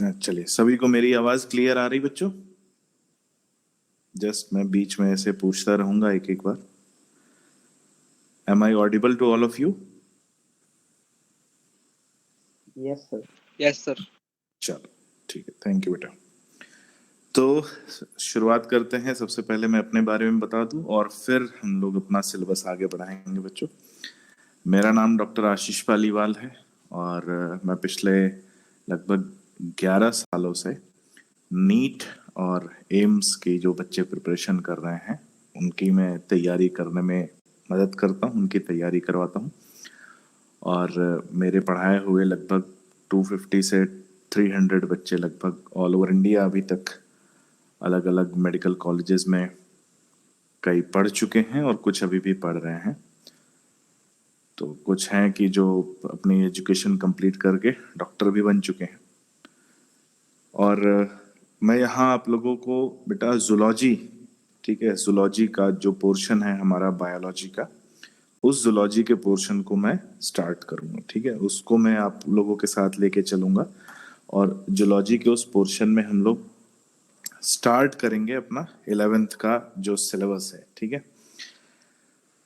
चलिए, सभी को मेरी आवाज क्लियर आ रही बच्चों? जस्ट मैं बीच में ऐसे पूछता रहूंगा एक एक बार। Am I audible to all of you? Yes sir. Yes sir. चलो ठीक है, थैंक यू बेटा। तो शुरुआत करते हैं। सबसे पहले मैं अपने बारे में बता दूं और फिर हम लोग अपना सिलेबस आगे बढ़ाएंगे बच्चों। मेरा नाम डॉक्टर आशीष पालीवाल है और मैं पिछले लगभग 11 सालों से नीट और एम्स की जो बच्चे प्रिपरेशन कर रहे हैं उनकी मैं तैयारी करने में मदद करता हूं, उनकी तैयारी करवाता हूं। और मेरे पढ़ाए हुए लगभग 250 से 300 बच्चे लगभग ऑल ओवर इंडिया अभी तक अलग अलग मेडिकल कॉलेजेस में कई पढ़ चुके हैं और कुछ अभी भी पढ़ रहे हैं। तो कुछ हैं कि जो अपनी एजुकेशन कंप्लीट करके डॉक्टर भी बन चुके हैं। और मैं यहाँ आप लोगों को बेटा जूलॉजी, ठीक है, जूलॉजी का जो पोर्शन है हमारा बायोलॉजी का, उस जूलॉजी के पोर्शन को मैं स्टार्ट करूंगा। ठीक है, उसको मैं आप लोगों के साथ लेके चलूंगा और जूलॉजी के उस पोर्शन में हम लोग स्टार्ट करेंगे अपना 11th का जो सिलेबस है। ठीक है,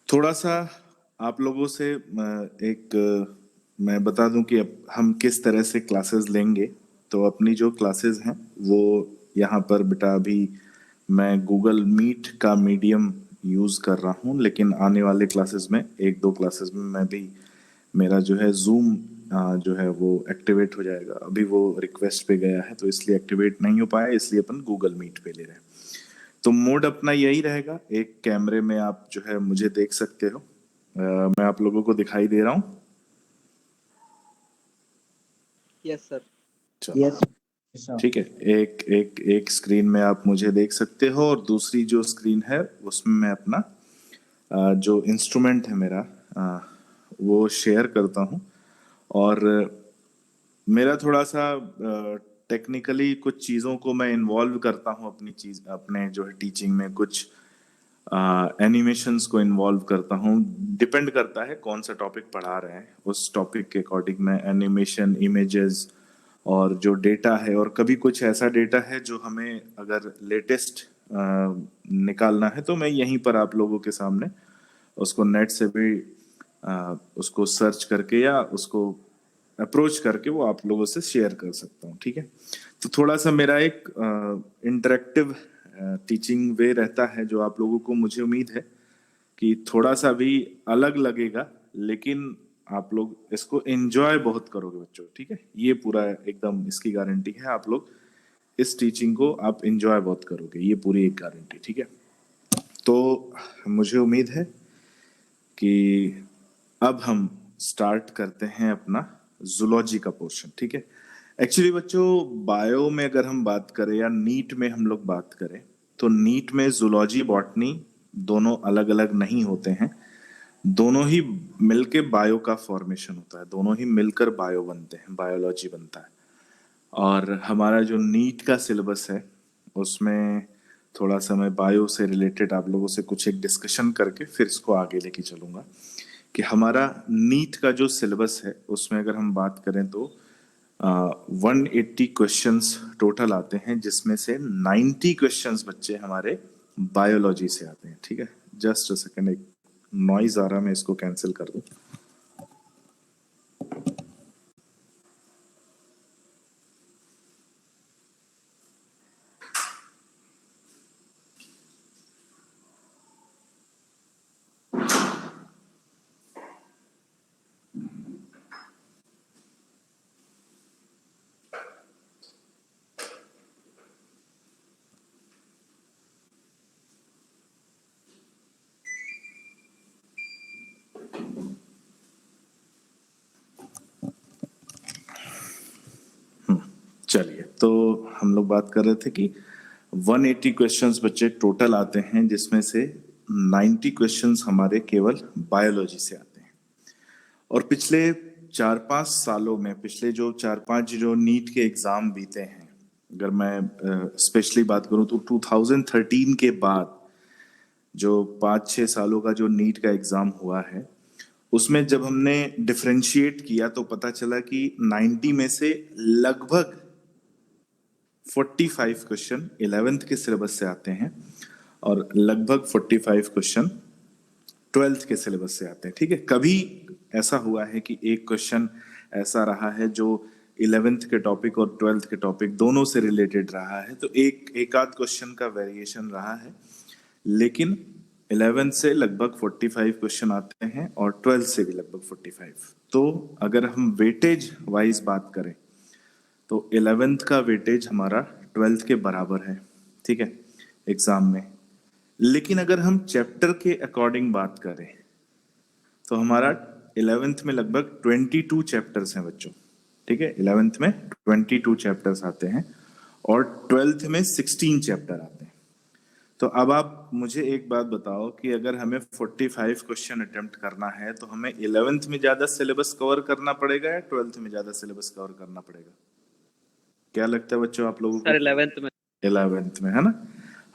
थोड़ा सा आप लोगों से मैं बता दूं कि अब हम किस तरह से क्लासेस लेंगे। तो अपनी जो क्लासेस हैं वो यहाँ पर बेटा अभी मैं गूगल मीट का मीडियम यूज कर रहा हूँ, लेकिन आने वाले क्लासेस में एक दो क्लासेस में मैं भी मेरा जो है जूम जो है वो एक्टिवेट हो जाएगा। अभी वो रिक्वेस्ट पे गया है तो इसलिए एक्टिवेट नहीं हो पाया, इसलिए अपन गूगल मीट पे ले रहे हैं। तो मोड अपना यही रहेगा, एक कैमरे में आप जो है मुझे देख सकते हो। मैं आप लोगों को दिखाई दे रहा हूँ? Yes sir. यस ठीक है, एक एक एक स्क्रीन में आप मुझे देख सकते हो और दूसरी जो स्क्रीन है उसमें मैं अपना जो इंस्ट्रूमेंट है मेरा वो शेयर करता हूँ। और मेरा थोड़ा सा टेक्निकली कुछ चीज़ों को मैं इन्वॉल्व करता हूँ अपने जो है टीचिंग में, कुछ एनिमेशंस को इन्वॉल्व करता हूँ। डिपेंड करता है कौन सा टॉपिक पढ़ा रहे हैं, उस टॉपिक के अकॉर्डिंग मैं एनिमेशन, इमेजेस और जो डेटा है, और कभी कुछ ऐसा डेटा है जो हमें अगर लेटेस्ट निकालना है तो मैं यहीं पर आप लोगों के सामने उसको नेट से भी उसको सर्च करके या उसको अप्रोच करके वो आप लोगों से शेयर कर सकता हूँ। ठीक है, तो थोड़ा सा मेरा एक इंटरेक्टिव टीचिंग वे रहता है जो आप लोगों को, मुझे उम्मीद है कि थोड़ा सा भी अलग लगेगा, लेकिन आप लोग इसको एंजॉय बहुत करोगे बच्चों। ठीक है, ये पूरा एकदम इसकी गारंटी है, आप लोग इस टीचिंग को आप एंजॉय बहुत करोगे, ये पूरी एक गारंटी। ठीक है, तो मुझे उम्मीद है कि अब हम स्टार्ट करते हैं अपना जूलॉजी का पोर्शन। ठीक है, एक्चुअली बच्चों बायो में अगर हम बात करें या नीट में हम लोग बात करें तो नीट में जूलॉजी बॉटनी दोनों अलग अलग नहीं होते हैं, दोनों ही मिलके बायो का फॉर्मेशन होता है, दोनों ही मिलकर बायो बनते हैं, बायोलॉजी बनता है। और हमारा जो नीट का सिलेबस है उसमें थोड़ा सा मैं बायो से रिलेटेड आप लोगों से कुछ एक डिस्कशन करके फिर इसको आगे लेके चलूंगा कि हमारा नीट का जो सिलेबस है उसमें अगर हम बात करें तो 180 क्वेश्चंस टोटल आते हैं, जिसमें से 90 क्वेश्चंस बच्चे हमारे बायोलॉजी से आते हैं। ठीक है, जस्ट अ सेकंड, एक नॉइज आ रहा, मैं इसको कैंसिल कर दूं। चलिए, तो हम लोग बात कर रहे थे कि 180 क्वेश्चंस बच्चे टोटल आते हैं, जिसमें से 90 क्वेश्चंस हमारे केवल बायोलॉजी से आते हैं। और पिछले 4-5 सालों में, पिछले जो 4-5 जो नीट के एग्जाम बीते हैं, अगर मैं स्पेशली बात करूं तो 2013 के बाद जो 5-6 सालों का जो नीट का एग्जाम हुआ है उसमें जब हमने डिफरेंशिएट किया तो पता चला कि 90 में से लगभग 45 क्वेश्चन 11th के सिलेबस से आते हैं और लगभग 45 क्वेश्चन 12th के सिलेबस से आते हैं। ठीक है, कभी ऐसा हुआ है कि एक क्वेश्चन ऐसा रहा है जो 11th के टॉपिक और 12th के टॉपिक दोनों से रिलेटेड रहा है, तो एक आध क्वेश्चन का वेरिएशन रहा है, लेकिन 11th से लगभग 45 क्वेश्चन आते हैं और 12th से भी लगभग 45। तो अगर हम वेटेज वाइज बात करें तो 11th का वेटेज हमारा 12th के बराबर है। ठीक है, एग्जाम में। लेकिन अगर हम चैप्टर के अकॉर्डिंग बात करें तो हमारा 11th में लगभग 22 चैप्टर्स हैं बच्चों। ठीक है, 11th में 22 चैप्टर्स आते हैं और 12th में 16 चैप्टर आते हैं। तो अब आप मुझे एक बात बताओ कि अगर हमें 45 क्वेश्चन अटेम्प्ट करना है तो हमें 11th में ज्यादा सिलेबस कवर करना पड़ेगा या 12th में ज्यादा सिलेबस कवर करना पड़ेगा? क्या लगता है बच्चों आप लोगों को? सर 11th में। 11th में, है ना?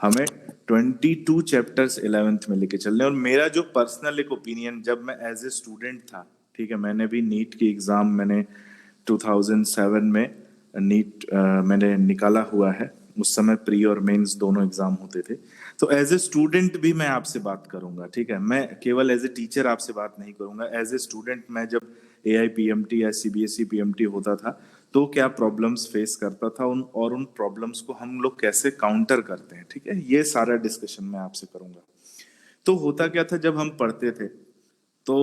हमें 22 चैप्टर्स 11th में लेके चलने। और मेरा जो पर्सनल एक ओपिनियन, जब मैं एज ए स्टूडेंट था, ठीक है, मैंने भी नीट की एग्जाम मैंने 2007 में नीट मैंने निकाला हुआ है। उस समय प्री और मेंस दोनों एग्जाम होते थे। तो एज ए स्टूडेंट भी मैं आपसे बात करूंगा। ठीक है, मैं केवल एज ए टीचर आपसे बात नहीं करूंगा। एज ए स्टूडेंट मैं जब AIPMT या CBSE PMT होता था तो क्या प्रॉब्लम्स फेस करता था उन प्रॉब्लम्स को हम लोग कैसे काउंटर करते हैं। ठीक है, ये सारा डिस्कशन मैं आपसे करूंगा। तो होता क्या था जब हम पढ़ते थे तो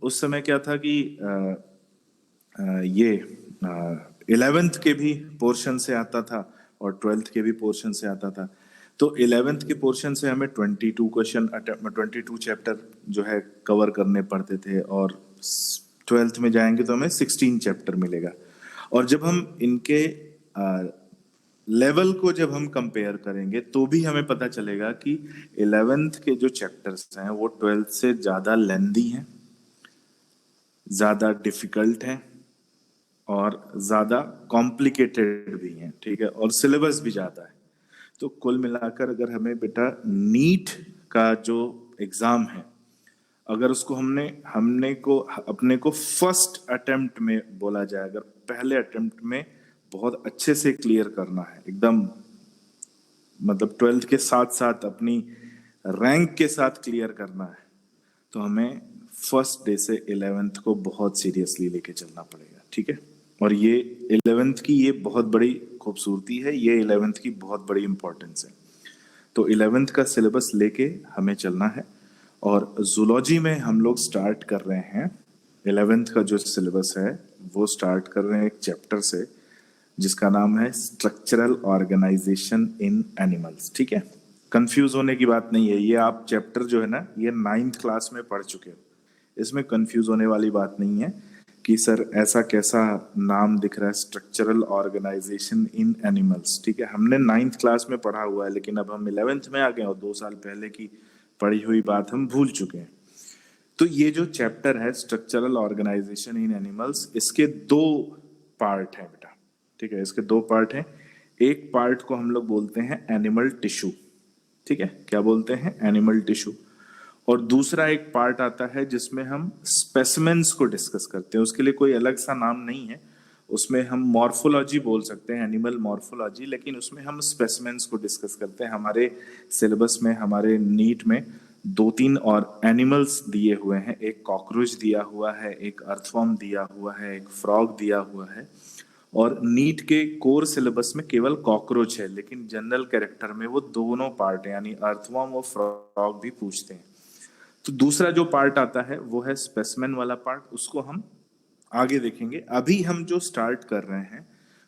उस समय क्या था कि ये 11th के भी पोर्शन से आता था और 12th के भी पोर्शन से आता था। तो 11th के पोर्शन से हमें 22 क्वेश्चन 22 चैप्टर जो है कवर करने पड़ते थे और 12th में जाएंगे तो हमें 16 चैप्टर मिलेगा। और जब हम इनके लेवल को जब हम कंपेयर करेंगे तो भी हमें पता चलेगा कि 11th के जो चैप्टर्स हैं वो 12th से ज्यादा लेंदी हैं, ज्यादा डिफिकल्ट हैं और ज्यादा कॉम्प्लिकेटेड भी हैं। ठीक है, और सिलेबस भी ज्यादा है। तो कुल मिलाकर अगर हमें बेटा नीट का जो एग्जाम है, अगर उसको हमने को अपने को फर्स्ट अटेम्प्ट में बोला जाए, अगर पहले अटेम्प्ट में बहुत अच्छे से क्लियर करना है, एकदम मतलब 12th के साथ साथ अपनी रैंक के साथ क्लियर करना है, तो हमें फर्स्ट डे से 11th को बहुत सीरियसली लेके चलना पड़ेगा। ठीक है, और ये 11th की ये बहुत बड़ी खूबसूरती है, ये 11th की बहुत बड़ी इंपॉर्टेंस है। तो 11th का सिलेबस लेके हमें चलना है और जूलॉजी में हम लोग स्टार्ट कर रहे हैं। 11th का जो सिलेबस है वो स्टार्ट कर रहे हैं एक चैप्टर से जिसका नाम है स्ट्रक्चरल ऑर्गेनाइजेशन इन एनिमल्स। ठीक है, कंफ्यूज होने की बात नहीं है। ये आप चैप्टर जो है ना, ये 9th क्लास में पढ़ चुके हो, इसमें कंफ्यूज होने वाली बात नहीं है कि सर ऐसा कैसा नाम दिख रहा है, स्ट्रक्चरल ऑर्गेनाइजेशन इन एनिमल्स। ठीक है, हमने 9th क्लास में पढ़ा हुआ है, लेकिन अब हम 11th में आ गए और 2 साल पहले की पढ़ी हुई बात हम भूल चुके हैं। तो ये जो चैप्टर है स्ट्रक्चरल ऑर्गेनाइजेशन इन एनिमल्स, इसके 2 पार्ट हैं बेटा। ठीक है, इसके 2 पार्ट हैं। एक पार्ट को हम लोग बोलते हैं एनिमल टिश्यू। ठीक है, क्या बोलते हैं? Animal tissue. और दूसरा एक पार्ट आता है जिसमें हम स्पेसिमेंस को डिस्कस करते हैं। उसके लिए कोई अलग सा नाम नहीं है, उसमें हम मॉर्फोलॉजी बोल सकते हैं, एनिमल मॉर्फोलॉजी, लेकिन उसमें हम स्पेसिमेंस को डिस्कस करते हैं। हमारे सिलेबस में, हमारे नीट में 2-3 और एनिमल्स दिए हुए हैं। एक कॉकरोच दिया हुआ है, एक अर्थवर्म दिया हुआ है, एक फ्रॉग दिया हुआ है। और नीट के कोर सिलेबस में केवल कॉकरोच है, लेकिन जनरल कैरेक्टर में वो दोनों पार्ट है, यानी अर्थवर्म और फ्रॉग भी पूछते हैं। तो दूसरा जो पार्ट आता है वो है स्पेसिमेन वाला पार्ट, उसको हम आगे देखेंगे। अभी हम जो स्टार्ट कर रहे हैं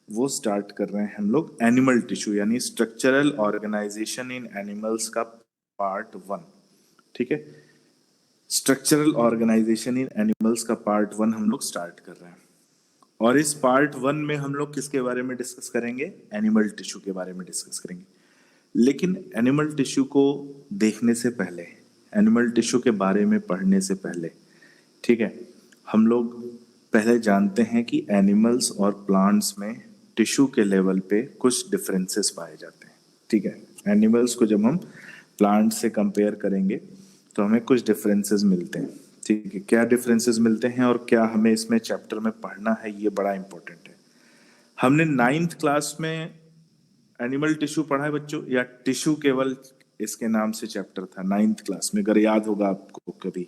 वो स्टार्ट कर रहे हैं हम लोग एनिमल टिश्यू यानी स्ट्रक्चरल ऑर्गेनाइजेशन इन एनिमल्स का पार्ट 1। ठीक है, स्ट्रक्चरल ऑर्गेनाइजेशन इन एनिमल्स का पार्ट 1 हम लोग स्टार्ट कर रहे हैं। और इस पार्ट 1 में हम लोग किसके बारे में डिस्कस करेंगे? एनिमल टिश्यू के बारे में डिस्कस करेंगे। लेकिन एनिमल टिश्यू को देखने से पहले, एनिमल टिश्यू के बारे में पढ़ने से पहले, ठीक है, हम लोग पहले जानते हैं कि एनिमल्स और प्लांट्स में टिश्यू के लेवल पे कुछ डिफरेंसेस पाए जाते हैं। ठीक है, एनिमल्स को जब हम प्लांट से कंपेयर करेंगे तो हमें कुछ डिफरेंसेस मिलते हैं। ठीक है, क्या डिफरेंसेस मिलते हैं और क्या हमें इसमें चैप्टर में पढ़ना है, ये बड़ा इंपॉर्टेंट है। हमने 9th क्लास में एनिमल टिश्यू पढ़ा है बच्चों, या टिश्यू केवल इसके नाम से चैप्टर था 9th क्लास में, अगर याद होगा आपको कभी?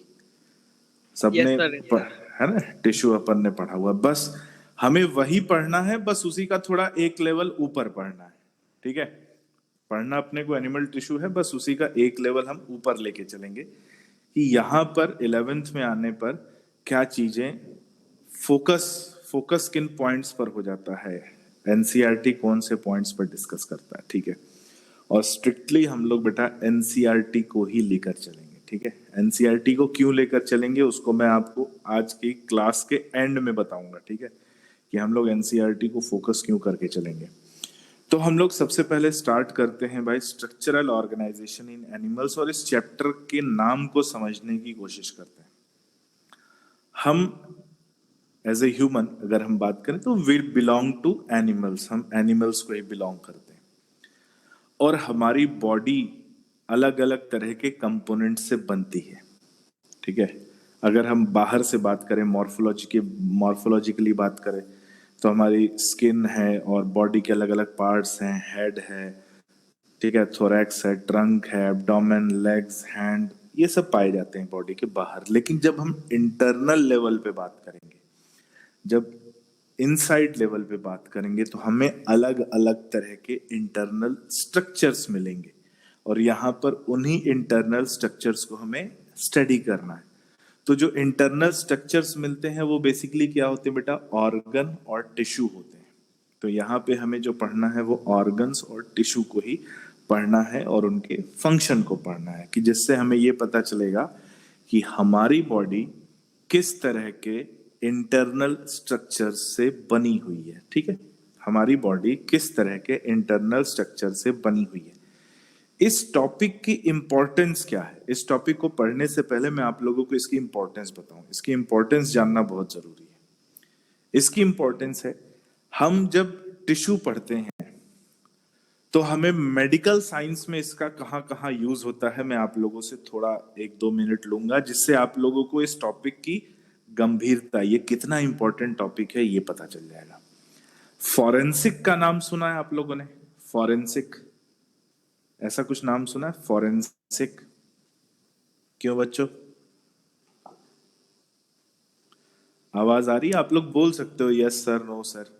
सबने Yes, sir. है ना, टिश्यू अपन ने पढ़ा हुआ, बस हमें वही पढ़ना है, बस उसी का थोड़ा एक लेवल ऊपर पढ़ना है, ठीक है? पढ़ना अपने को एनिमल टिश्यू है, बस उसी का एक लेवल हम ऊपर लेके चलेंगे कि यहाँ पर 11th में आने पर क्या चीजें फोकस फोकस किन पॉइंट्स पर हो जाता है, एनसीईआरटी कौन से पॉइंट्स पर डिस्कस करता है, ठीक है? और स्ट्रिक्टली हम लोग बेटा एनसीईआरटी को ही लेकर चलेंगे, ठीक है? एनसीईआरटी को क्यों लेकर चलेंगे उसको मैं आपको आज की क्लास के एंड में बताऊंगा, ठीक है? कि हम लोग एनसीईआरटी को फोकस क्यों करके चलेंगे। तो हम लोग सबसे पहले स्टार्ट करते हैं भाई स्ट्रक्चरल ऑर्गेनाइजेशन इन एनिमल्स, और इस चैप्टर के नाम को समझने की कोशिश करते हैं। हम एज ए ह्यूमन अगर हम बात करें तो वी बिलोंग टू एनिमल्स, हम एनिमल्स को ही बिलोंग करते हैं, और हमारी बॉडी अलग अलग तरह के कंपोनेंट से बनती है, ठीक है? अगर हम बाहर से बात करें, मॉर्फोलॉजिकली बात करें, तो हमारी स्किन है और बॉडी के अलग अलग पार्ट्स हैं, हेड है, ठीक है, थोरैक्स है, ट्रंक है, एब्डोमेन, लेग्स, हैंड, ये सब पाए जाते हैं बॉडी के बाहर। लेकिन जब हम इंटरनल लेवल पे बात करेंगे, जब इनसाइड लेवल पे बात करेंगे, तो हमें अलग अलग तरह के इंटरनल स्ट्रक्चर्स मिलेंगे, और यहाँ पर उन्हीं इंटरनल स्ट्रक्चर्स को हमें स्टडी करना है। तो जो इंटरनल स्ट्रक्चर्स मिलते हैं वो बेसिकली क्या होते हैं बेटा? ऑर्गन और टिश्यू होते हैं। तो यहाँ पे हमें जो पढ़ना है वो ऑर्गन्स और टिश्यू को ही पढ़ना है, और उनके फंक्शन को पढ़ना है, कि जिससे हमें ये पता चलेगा कि हमारी बॉडी किस तरह के इंटरनल स्ट्रक्चर से बनी हुई है, ठीक है? हमारी बॉडी किस तरह के इंटरनल स्ट्रक्चर से बनी हुई है। इस टॉपिक की इंपॉर्टेंस क्या है? इस टॉपिक को पढ़ने से पहले मैं आप लोगों को इसकी इंपॉर्टेंस बताऊं। इसकी इंपॉर्टेंस जानना बहुत जरूरी है। इसकी इंपॉर्टेंस है, हम जब टिश्यू पढ़ते हैं तो हमें मेडिकल साइंस में इसका कहाँ कहाँ यूज होता है, मैं आप लोगों से थोड़ा 1-2 मिनट लूंगा, जिससे आप लोगों को इस टॉपिक की गंभीरता, ये कितना इंपॉर्टेंट टॉपिक है, ये पता चल जाएगा। फॉरेंसिक का नाम सुना है आप लोगों ने? फॉरेंसिक, ऐसा कुछ नाम सुना है? फॉरेंसिक, क्यों बच्चों? आवाज आ रही है? आप लोग बोल सकते हो यस सर, नो सर।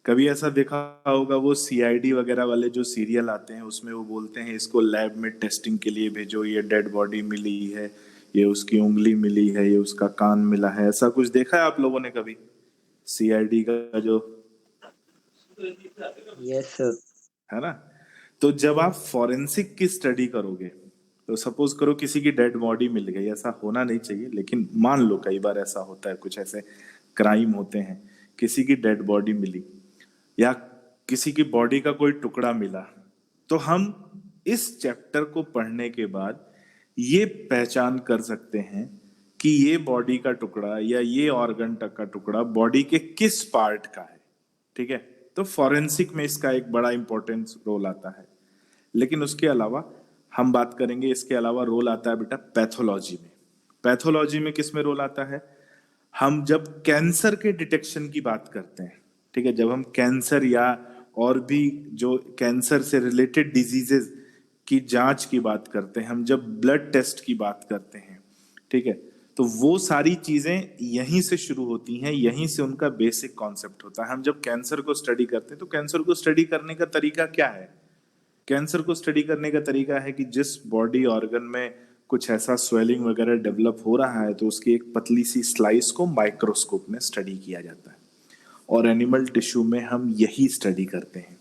कभी ऐसा देखा होगा, वो सीआईडी वगैरह वाले जो सीरियल आते हैं उसमें वो बोलते हैं इसको लैब में टेस्टिंग के लिए भेजो, ये डेड बॉडी मिली है, ये उसकी उंगली मिली है, ये उसका कान मिला है। ऐसा कुछ देखा है आप लोगों ने कभी सीआईडी का जो? Yes, sir. है ना? तो जब आप फॉरेंसिक की स्टडी करोगे, तो सपोज करो किसी की डेड बॉडी मिल गई, ऐसा होना नहीं चाहिए लेकिन मान लो कई बार ऐसा होता है, कुछ ऐसे क्राइम होते हैं, किसी की डेड बॉडी मिली या किसी की बॉडी का कोई टुकड़ा मिला, तो हम इस चैप्टर को पढ़ने के बाद ये पहचान कर सकते हैं कि ये बॉडी का टुकड़ा या ये ऑर्गन का टुकड़ा बॉडी के किस पार्ट का है, ठीक है? तो फॉरेंसिक में इसका एक बड़ा इंपॉर्टेंस रोल आता है। लेकिन उसके अलावा हम बात करेंगे, इसके अलावा रोल आता है बेटा पैथोलॉजी में। पैथोलॉजी में किस में रोल आता है? हम जब कैंसर के डिटेक्शन की बात करते हैं, ठीक है, जब हम कैंसर या और भी जो कैंसर से रिलेटेड डिजीजेस की जांच की बात करते हैं, हम जब ब्लड टेस्ट की बात करते हैं, ठीक है, तो वो सारी चीजें यहीं से शुरू होती हैं, यहीं से उनका बेसिक कॉन्सेप्ट होता है। हम जब कैंसर को स्टडी करते हैं तो कैंसर को स्टडी करने का तरीका क्या है? कैंसर को स्टडी करने का तरीका है कि जिस बॉडी ऑर्गन में कुछ ऐसा स्वेलिंग वगैरह डेवलप हो रहा है, तो उसकी एक पतली सी स्लाइस को माइक्रोस्कोप में स्टडी किया जाता है। और एनिमल टिश्यू में हम यही स्टडी करते हैं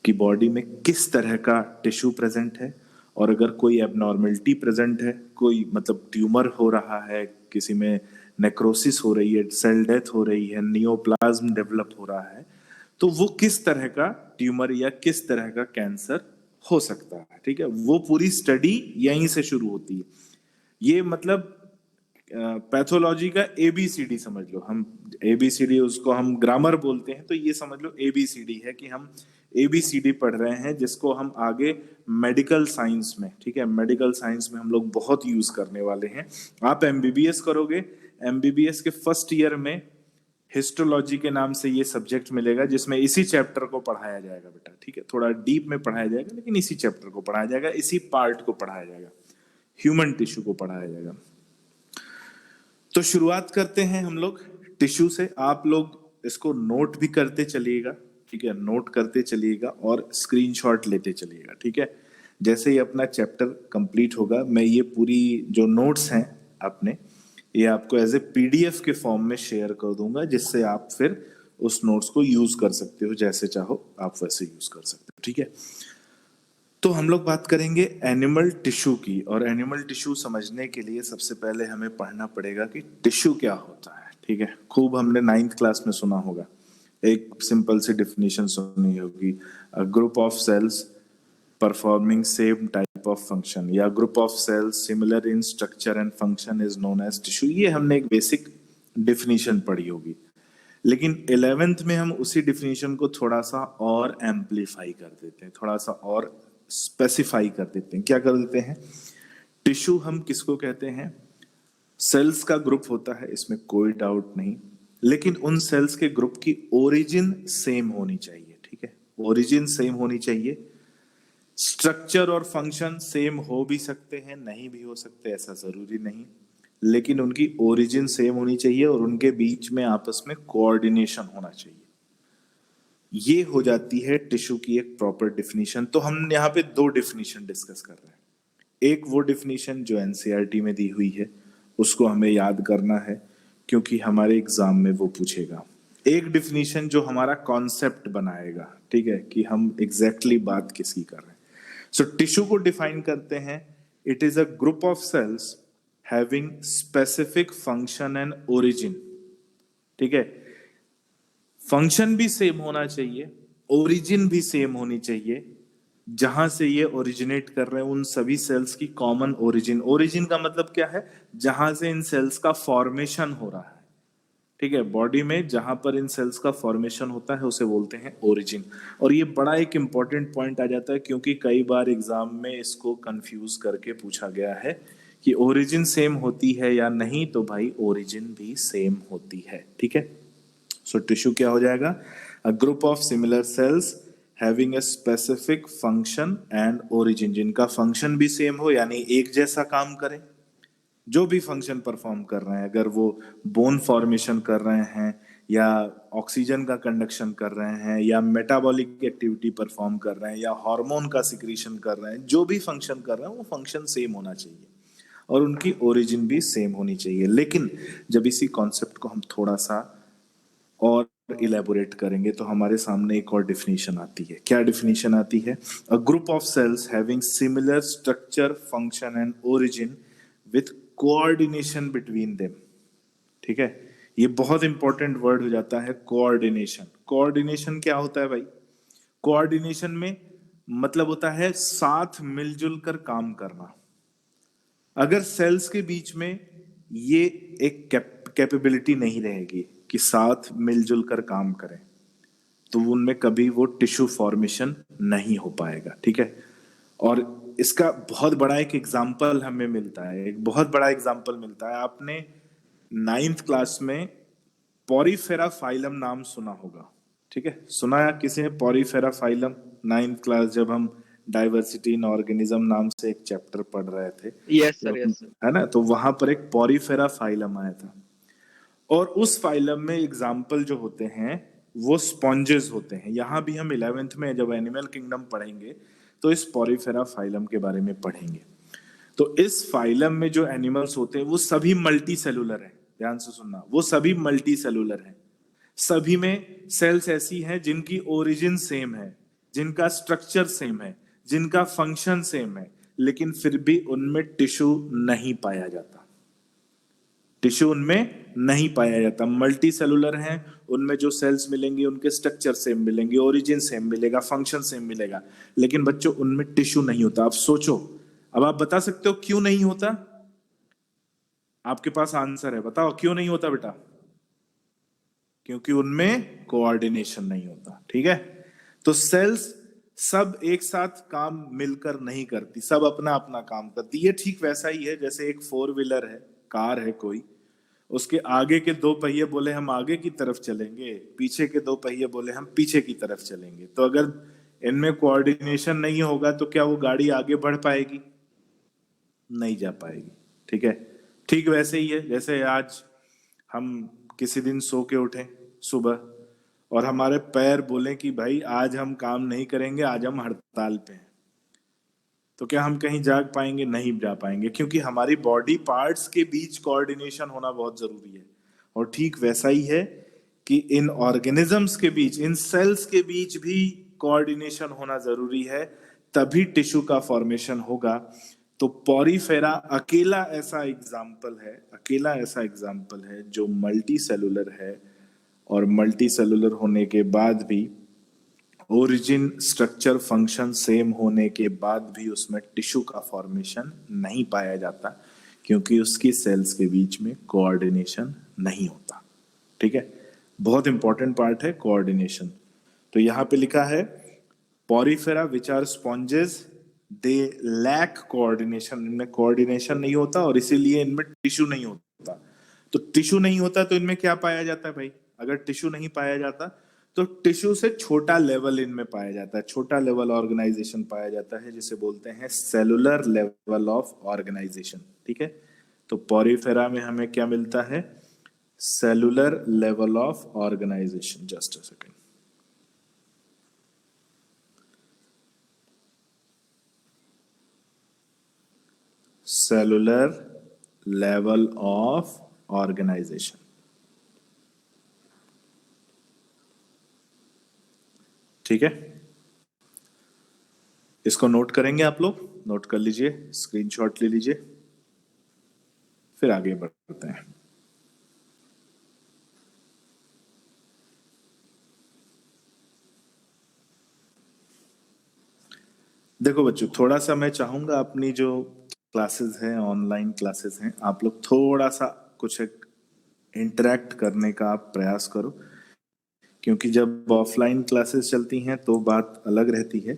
कि बॉडी में किस तरह का टिश्यू प्रेजेंट है, और अगर कोई एबनॉर्मलिटी प्रेजेंट है, कोई मतलब ट्यूमर हो रहा है, किसी में नेक्रोसिस हो रही है, सेल डेथ हो रही है, नियोप्लाज्म डेवलप हो रहा है, तो वो किस तरह का ट्यूमर या किस तरह का कैंसर हो सकता है, ठीक है? वो पूरी स्टडी यहीं से शुरू होती है। ये मतलब पैथोलॉजी का एबीसीडी समझ लो। हम एबीसीडी, उसको हम ग्रामर बोलते हैं, तो ये समझ लो एबीसीडी है कि हम एबीसीडी पढ़ रहे हैं, जिसको हम आगे मेडिकल साइंस में, ठीक है, मेडिकल साइंस में हम लोग बहुत यूज करने वाले हैं। आप एमबीबीएस करोगे, एमबीबीएस के फर्स्ट ईयर में हिस्टोलॉजी के नाम से ये सब्जेक्ट मिलेगा जिसमें इसी चैप्टर को पढ़ाया जाएगा बेटा, ठीक है। थोड़ा डीप में पढ़ाया जाएगा लेकिन इसी चैप्टर को पढ़ाया जाएगा, इसी पार्ट को पढ़ाया जाएगा, ह्यूमन टिश्यू को पढ़ाया जाएगा। तो शुरुआत करते हैं हम लोग टिश्यू से। आप लोग इसको नोट भी करते चलिएगा, ठीक है, नोट करते चलिएगा और स्क्रीनशॉट लेते चलिएगा, ठीक है। जैसे ही अपना चैप्टर कंप्लीट होगा मैं ये पूरी जो नोट्स हैं अपने, ये आपको एज ए पीडीएफ के फॉर्म में शेयर कर दूंगा, जिससे आप फिर उस नोट्स को यूज कर सकते हो, जैसे चाहो आप वैसे यूज कर सकते हो, ठीक है। तो हम लोग बात करेंगे एनिमल टिश्यू की, और एनिमल टिश्यू समझने के लिए सबसे पहले हमें पढ़ना पड़ेगा कि टिश्यू क्या होता है, ठीक है। खूब हमने 9th क्लास में सुना होगा, एक सिंपल सी डेफिनेशन सुनी होगी, a group of cells performing same type of function, या group of cells similar in structure and function is known as tissue. ये हमने एक बेसिक डेफिनेशन पढ़ी होगी, लेकिन 11th में हम उसी डेफिनेशन को थोड़ा सा और एम्पलीफाई कर देते हैं, थोड़ा सा और स्पेसिफाई कर देते हैं। क्या कर देते हैं? टिश्यू हम किसको कहते हैं? सेल्स का ग्रुप होता है, इसमें कोई डाउट नहीं, लेकिन उन सेल्स के ग्रुप की ओरिजिन सेम होनी चाहिए, ठीक है, ओरिजिन सेम होनी चाहिए। स्ट्रक्चर और फंक्शन सेम हो भी सकते हैं, नहीं भी हो सकते, ऐसा जरूरी नहीं, लेकिन उनकी ओरिजिन सेम होनी चाहिए और उनके बीच में आपस में कोऑर्डिनेशन होना चाहिए। ये हो जाती है टिश्यू की एक प्रॉपर डेफिनेशन। तो हम यहाँ पे दो डेफिनेशन डिस्कस कर रहे हैं। एक वो डेफिनेशन जो एनसीईआरटी में दी हुई है, उसको हमें याद करना है क्योंकि हमारे एग्जाम में वो पूछेगा। एक डेफिनेशन जो हमारा कॉन्सेप्ट बनाएगा, ठीक है, कि हम एग्जैक्टली बात किसकी कर रहे हैं। सो टिश्यू को डिफाइन करते हैं, it is a group of sales having specific function and origin, ठीक है। फंक्शन भी सेम होना चाहिए, ओरिजिन भी सेम होनी चाहिए, जहां से ये ओरिजिनेट कर रहे हैं उन सभी सेल्स की कॉमन ओरिजिन। ओरिजिन का मतलब क्या है? जहां से इन सेल्स का फॉर्मेशन हो रहा है, ठीक है, बॉडी में जहां पर इन सेल्स का फॉर्मेशन होता है उसे बोलते हैं ओरिजिन। और ये बड़ा एक इंपॉर्टेंट पॉइंट आ जाता है क्योंकि कई बार एग्जाम में इसको कंफ्यूज करके पूछा गया है कि ओरिजिन सेम होती है या नहीं, तो भाई ओरिजिन भी सेम होती है, ठीक है। सो टिश्यू क्या हो जाएगा? अ group of similar sales having a specific function and origin, जिनका फंक्शन भी सेम हो, यानी एक जैसा काम करे, जो भी फंक्शन परफॉर्म कर रहे हैं, अगर वो बोन फॉर्मेशन कर रहे हैं या ऑक्सीजन का कंडक्शन कर रहे हैं या मेटाबॉलिक एक्टिविटी परफॉर्म कर रहे हैं या हार्मोन का सिक्रीशन कर रहे हैं, जो भी फंक्शन कर रहे हैं वो फंक्शन सेम होना चाहिए और उनकी ओरिजिन भी सेम होनी चाहिए। लेकिन जब इसी कॉन्सेप्ट को हम थोड़ा सा और इलेबोरेट करेंगे तो हमारे सामने एक और डेफिनेशन आती है। क्या डेफिनेशन आती है? अ group of sales having similar structure, function and origin with coordination between them, ठीक है। ये बहुत इंपॉर्टेंट वर्ड हो जाता है, कोऑर्डिनेशन। कोऑर्डिनेशन क्या होता है भाई? कोऑर्डिनेशन में मतलब होता है साथ मिलजुल कर काम करना। अगर सेल्स के बीच में ये एक कैपेबिलिटी नहीं रहेगी कि साथ मिलजुल कर काम करें, तो उनमें कभी वो टिश्यू फॉर्मेशन नहीं हो पाएगा, ठीक है। और इसका बहुत बड़ा एक एग्जाम्पल हमें मिलता है, एक बहुत बड़ा एग्जाम्पल मिलता है। आपने 9th क्लास में पॉरीफेरा फाइलम नाम सुना होगा, ठीक है, सुना है किसी ने पॉरीफेरा फाइलम? 9th क्लास जब हम डाइवर्सिटी इन ऑर्गेनिज्म नाम से एक चैप्टर पढ़ रहे थे, यस सर, यस सर। है ना, तो वहां पर एक पॉरीफेरा फाइलम आया था और उस फाइलम में एग्जाम्पल जो होते हैं वो स्पॉन्जेस होते हैं। यहां भी हम 11th में जब एनिमल किंगडम पढ़ेंगे तो इस पॉरीफेरा फाइलम के बारे में पढ़ेंगे। तो इस फाइलम में जो एनिमल्स होते हैं वो सभी मल्टी सेलुलर हैं, ध्यान से सुनना, वो सभी मल्टी सेलुलर हैं। सभी में सेल्स ऐसी हैं जिनकी ओरिजिन सेम है, जिनका स्ट्रक्चर सेम है, जिनका फंक्शन सेम है, लेकिन फिर भी उनमें टिश्यू नहीं पाया जाता। टिश्यू उनमें नहीं पाया जाता, मल्टी सेलुलर हैं, उनमें जो सेल्स मिलेंगे उनके स्ट्रक्चर सेम मिलेंगे, ओरिजिन सेम मिलेगा, फंक्शन सेम मिलेगा, लेकिन बच्चों उनमें टिश्यू नहीं होता। आप सोचो, अब आप बता सकते हो क्यों नहीं होता? आपके पास आंसर है, बताओ क्यों नहीं होता बेटा? क्योंकि उनमें कोऑर्डिनेशन नहीं होता, ठीक है। तो सेल्स सब एक साथ काम मिलकर नहीं करती, सब अपना अपना काम करती। ये ठीक वैसा ही है जैसे एक 4 व्हीलर है, कार है कोई, उसके आगे के दो पहिए बोले हम आगे की तरफ चलेंगे, पीछे के दो पहिए बोले हम पीछे की तरफ चलेंगे। तो अगर इनमें कोऑर्डिनेशन नहीं होगा तो क्या वो गाड़ी आगे बढ़ पाएगी? नहीं जा पाएगी। ठीक है, ठीक वैसे ही है जैसे आज हम किसी दिन सो के उठे सुबह और हमारे पैर बोले कि भाई आज हम काम नहीं करेंगे, आज हम हड़ताल पे हैं, तो क्या हम कहीं जाग पाएंगे? नहीं जा पाएंगे, क्योंकि हमारी बॉडी पार्ट्स के बीच कोऑर्डिनेशन होना बहुत जरूरी है। और ठीक वैसा ही है कि इन ऑर्गेनिजम्स के बीच, इन सेल्स के बीच भी कोऑर्डिनेशन होना जरूरी है, तभी टिश्यू का फॉर्मेशन होगा। तो पॉरीफेरा अकेला ऐसा एग्जाम्पल है जो मल्टी सेलुलर है, और मल्टी सेलुलर होने के बाद भी, ओरिजिन स्ट्रक्चर फंक्शन सेम होने के बाद भी उसमें टिश्यू का फॉर्मेशन नहीं पाया जाता, क्योंकि उसकी सेल्स के बीच में कोऑर्डिनेशन नहीं होता। ठीक है, बहुत इंपॉर्टेंट पार्ट है कोऑर्डिनेशन। तो यहां पे लिखा है porifera which are sponges they lack coordination, इनमें कोऑर्डिनेशन नहीं होता और इसीलिए इनमें टिश्यू नहीं होता। तो टिश्यू नहीं होता तो इनमें क्या पाया जाता है भाई? अगर टिश्यू नहीं पाया जाता तो टिश्यू से छोटा लेवल इनमें पाया जाता है, छोटा लेवल ऑर्गेनाइजेशन पाया जाता है, जिसे बोलते हैं सेलुलर लेवल ऑफ ऑर्गेनाइजेशन। ठीक है, तो पॉरीफेरा में हमें क्या मिलता है? Cellular level of organisation. Just a second, cellular level of organisation. ठीक है, इसको नोट करेंगे आप लोग, नोट कर लीजिए, स्क्रीनशॉट ले लीजिए, फिर आगे बढ़ते हैं। देखो बच्चों, थोड़ा सा मैं चाहूंगा अपनी जो क्लासेस हैं, ऑनलाइन क्लासेस हैं, आप लोग थोड़ा सा कुछ एक इंटरेक्ट करने का आप प्रयास करो, क्योंकि जब ऑफलाइन क्लासेस चलती हैं तो बात अलग रहती है,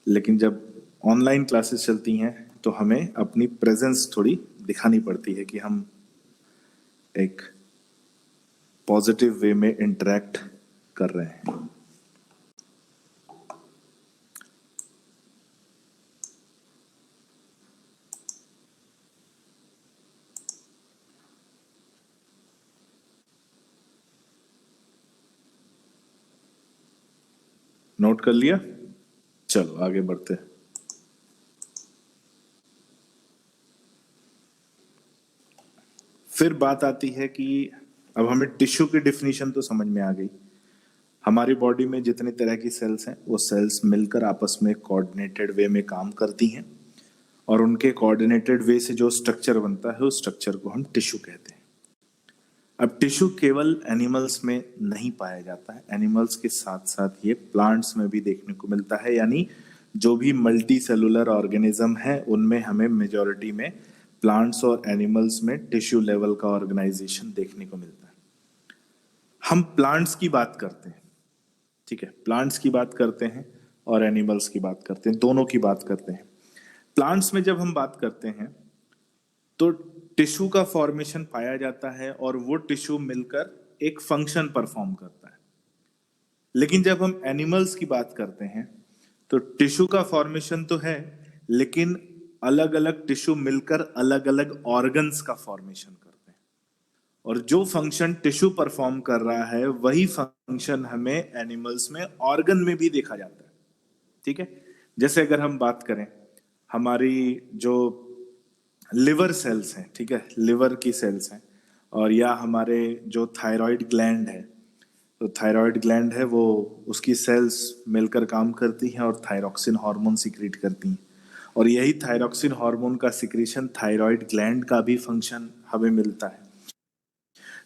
लेकिन जब ऑनलाइन क्लासेस चलती हैं तो हमें अपनी प्रेजेंस थोड़ी दिखानी पड़ती है कि हम एक पॉजिटिव वे में इंटरेक्ट कर रहे हैं। नोट कर लिया? चलो आगे बढ़ते हैं। फिर बात आती है कि अब हमें टिश्यू की डिफिनीशन तो समझ में आ गई। हमारी बॉडी में जितने तरह की सेल्स हैं, वो सेल्स मिलकर आपस में कोऑर्डिनेटेड वे में काम करती हैं, और उनके कोऑर्डिनेटेड वे से जो स्ट्रक्चर बनता है, उस स्ट्रक्चर को हम टिश्यू कहते हैं। अब टिश्यू केवल एनिमल्स में नहीं पाया जाता है, एनिमल्स के साथ साथ ये प्लांट्स में भी देखने को मिलता है। यानी जो भी मल्टी सेलुलर ऑर्गेनिज्म है, उनमें हमें मेजॉरिटी में प्लांट्स और एनिमल्स में टिश्यू लेवल का ऑर्गेनाइजेशन देखने को मिलता है। हम प्लांट्स की बात करते हैं, ठीक है, प्लांट्स की बात करते हैं और एनिमल्स की बात करते हैं, दोनों की बात करते हैं। प्लांट्स में जब हम बात करते हैं तो टिश्यू का फॉर्मेशन पाया जाता है, और वो टिश्यू मिलकर एक फंक्शन परफॉर्म करता है। लेकिन जब हम एनिमल्स की बात करते हैं तो टिश्यू का फॉर्मेशन तो है, लेकिन अलग अलग टिश्यू मिलकर अलग अलग ऑर्गन्स का फॉर्मेशन करते हैं, और जो फंक्शन टिश्यू परफॉर्म कर रहा है वही फंक्शन हमें एनिमल्स में ऑर्गन में भी देखा जाता है। ठीक है, जैसे अगर हम बात करें हमारी जो लिवर सेल्स हैं, ठीक है, लिवर की सेल्स हैं, और या हमारे जो थायराइड ग्लैंड है, तो थायराइड ग्लैंड है, वो उसकी सेल्स मिलकर काम करती हैं और थायरॉक्सिन हार्मोन सिक्रीट करती हैं, और यही थायरॉक्सिन हार्मोन का सिक्रीशन थायराइड ग्लैंड का भी फंक्शन हमें मिलता है।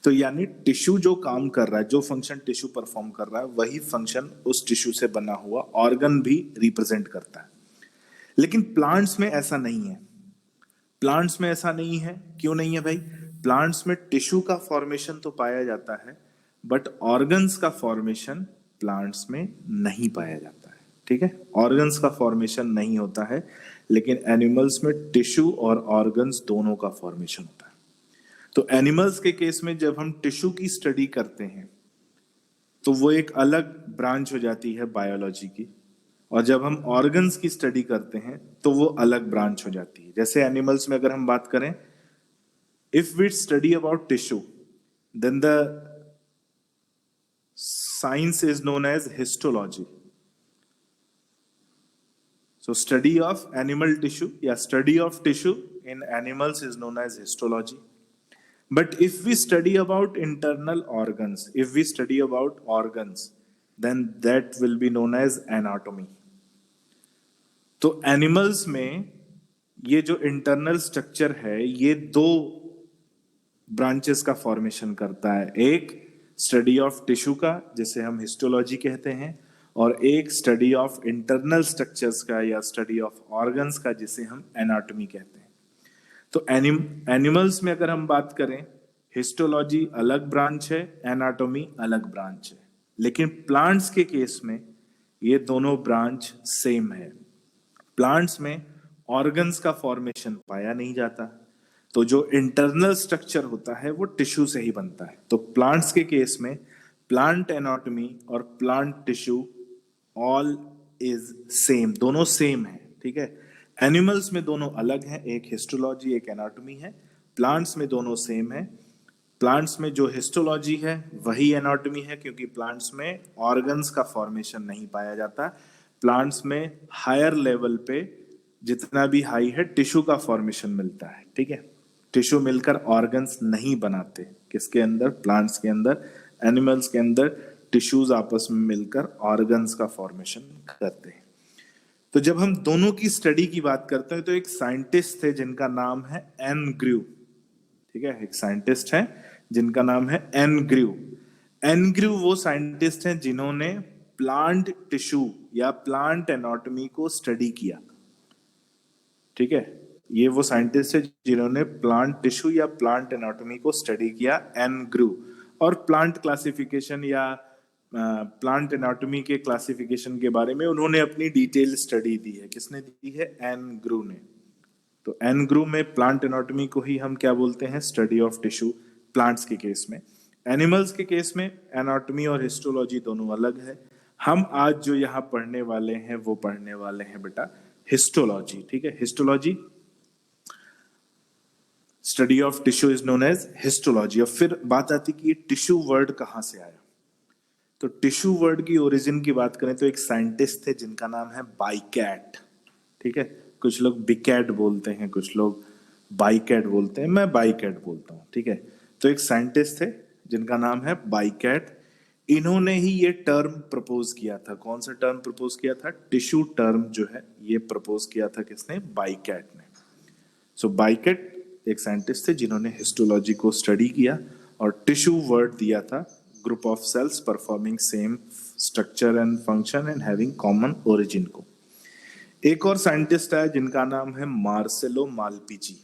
तो यानी टिश्यू जो काम कर रहा है, जो फंक्शन टिश्यू परफॉर्म कर रहा है, वही फंक्शन उस टिश्यू से बना हुआ ऑर्गन भी रिप्रेजेंट करता है। लेकिन प्लांट्स में ऐसा नहीं है। प्लांट्स में ऐसा नहीं है, क्यों नहीं है भाई? प्लांट्स में टिश्यू का फॉर्मेशन तो पाया जाता है, बट ऑर्गन्स का फॉर्मेशन प्लांट्स में नहीं पाया जाता है। ठीक है, ऑर्गन्स का फॉर्मेशन नहीं होता है, लेकिन एनिमल्स में टिश्यू और ऑर्गन्स दोनों का फॉर्मेशन होता है। तो एनिमल्स के केस में जब हम टिश्यू की स्टडी करते हैं तो वो एक अलग ब्रांच हो जाती है बायोलॉजी की, और जब हम ऑर्गन्स की स्टडी करते हैं तो वो अलग ब्रांच हो जाती है। जैसे एनिमल्स में अगर हम बात करें, if we study about tissue, then the science is known as histology. So study of animal tissue, yeah, study of tissue in animals is known as histology. But if we study about internal organs, if we study about organs, then that will be known as anatomy. तो animals में ये जो internal structure है ये दो branches का formation करता है, एक स्टडी ऑफ टिश्यू का जिसे हम हिस्टोलॉजी कहते हैं, और एक स्टडी ऑफ इंटरनल स्ट्रक्चर्स का या स्टडी ऑफ ऑर्गन्स का जिसे हम एनाटॉमी कहते हैं। तो एनिमल्स में अगर हम बात करें, हिस्टोलॉजी अलग ब्रांच है, एनाटॉमी अलग ब्रांच है, लेकिन प्लांट्स के केस में ये दोनों ब्रांच सेम है। प्लांट्स में ऑर्गन्स का फॉर्मेशन पाया नहीं जाता, तो जो इंटरनल स्ट्रक्चर होता है वो टिश्यू से ही बनता है। तो प्लांट्स के केस में प्लांट एनाटॉमी और plant tissue all is same, दोनों सेम है, ठीक है। एनिमल्स में दोनों अलग हैं, एक हिस्टोलॉजी एक एनाटॉमी है। प्लांट्स में दोनों सेम है। प्लांट्स में जो हिस्टोलॉजी है वही एनाटॉमी है, क्योंकि प्लांट्स में ऑर्गन्स का फॉर्मेशन नहीं पाया जाता। प्लांट्स में हायर लेवल पे जितना भी हाई है टिश्यू का फॉर्मेशन मिलता है, ठीक है। टिश्यू मिलकर ऑर्गन्स नहीं बनाते, किसके अंदर? प्लांट्स के अंदर। एनिमल्स के अंदर टिश्यूज आपस में मिलकर ऑर्गन्स का फॉर्मेशन करते हैं। तो जब हम दोनों की स्टडी की बात करते हैं तो एक साइंटिस्ट थे जिनका नाम है एन ग्रू, ठीक है। एक साइंटिस्ट है जिनका नाम है एन ग्रू। एन ग्रू वो साइंटिस्ट हैं जिन्होंने प्लांट टिश्यू या प्लांट एनाटॉमी को स्टडी किया, ठीक है। ये वो साइंटिस्ट है जिन्होंने प्लांट टिश्यू या प्लांट एनाटॉमी को स्टडी किया, एन ग्रू। और प्लांट क्लासिफिकेशन या प्लांट एनाटॉमी के क्लासिफिकेशन के बारे में उन्होंने अपनी डिटेल स्टडी दी है। किसने दी है? एन ग्रू ने। तो एन ग्रू में प्लांट एनाटॉमी को ही हम क्या बोलते हैं? स्टडी ऑफ टिश्यू, प्लांट्स के केस में। एनिमल्स के केस में एनाटॉमी और हिस्टोलॉजी दोनों अलग है। हम आज जो यहाँ पढ़ने वाले हैं वो पढ़ने वाले हैं बेटा हिस्टोलॉजी, ठीक है। Histology, study of tissue is known as histology. अब फिर बात आती कि ये टिश्यू वर्ड कहां से आया। तो टिश्यू वर्ड की ओरिजिन की बात करें तो एक साइंटिस्ट थे जिनका नाम है बाइकैट, ठीक है। कुछ लोग बिकैट बोलते हैं, कुछ लोग बाइकैट बोलते हैं, मैं बाइकैट बोलता हूँ, ठीक है। तो एक साइंटिस्ट थे जिनका नाम है बाइकैट। इन्होंने ही ये टर्म प्रपोज किया था। कौन सा टर्म प्रपोज किया था? टिश्यू टर्म जो है ये प्रपोज किया था किसने? बाइकैट ने। सो बाइकैट एक साइंटिस्ट थे जिन्होंने हिस्टोलॉजी को स्टडी किया और टिश्यू वर्ड दिया था group of cells performing same structure and function and having common origin को। एक और साइंटिस्ट है जिनका नाम है मार्सेलो मालपिजी।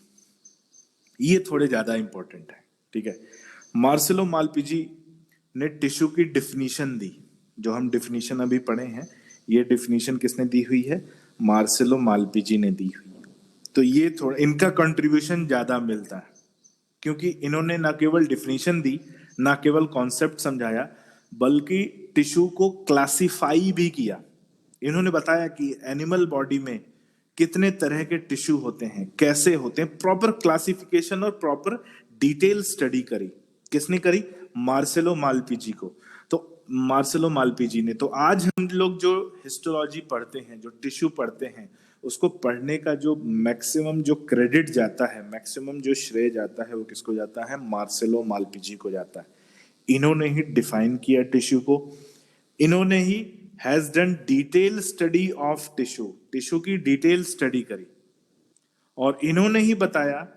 ये थोड़े ज्यादा इंपॉर्टेंट है, ठीक है। मार्सेलो मालपिजी ने टिश्यू की डिफिनीशन दी। जो हम डिफिनीशन अभी पढ़े हैं, ये डिफिनीशन किसने दी हुई है? मार्सेलो मालपिजी ने दी हुई है। तो ये थोड़ा इनका कंट्रीब्यूशन ज्यादा मिलता है, क्योंकि इन्होंने ना केवल डिफिनीशन दी, ना केवल कॉन्सेप्ट समझाया, बल्कि टिश्यू को क्लासिफाई भी किया। इन्होंने बताया कि एनिमल बॉडी में कितने तरह के टिश्यू होते हैं, कैसे होते हैं, प्रॉपर क्लासिफिकेशन और प्रॉपर डिटेल स्टडी करी। किसने करी? मार्सेलो मालपिजी को। तो मार्सेलो मालपिजी ने। तो आज हम लोग जो हिस्टोलॉजी पढ़ते हैं, जो टिश्यू पढ़ते हैं, उसको पढ़ने का जो मैक्सिमम जो क्रेडिट जाता है, मैक्सिमम जो श्रेय जाता है, वो किसको जाता है? मार्सेलो मालपिजी को जाता है। इन्होंने ही डिफाइन किया टिश्यू को। इन्होंने he has done detail study of tissue, tissue की डिटेल स्टडी करी। और इन्होंने ही बताया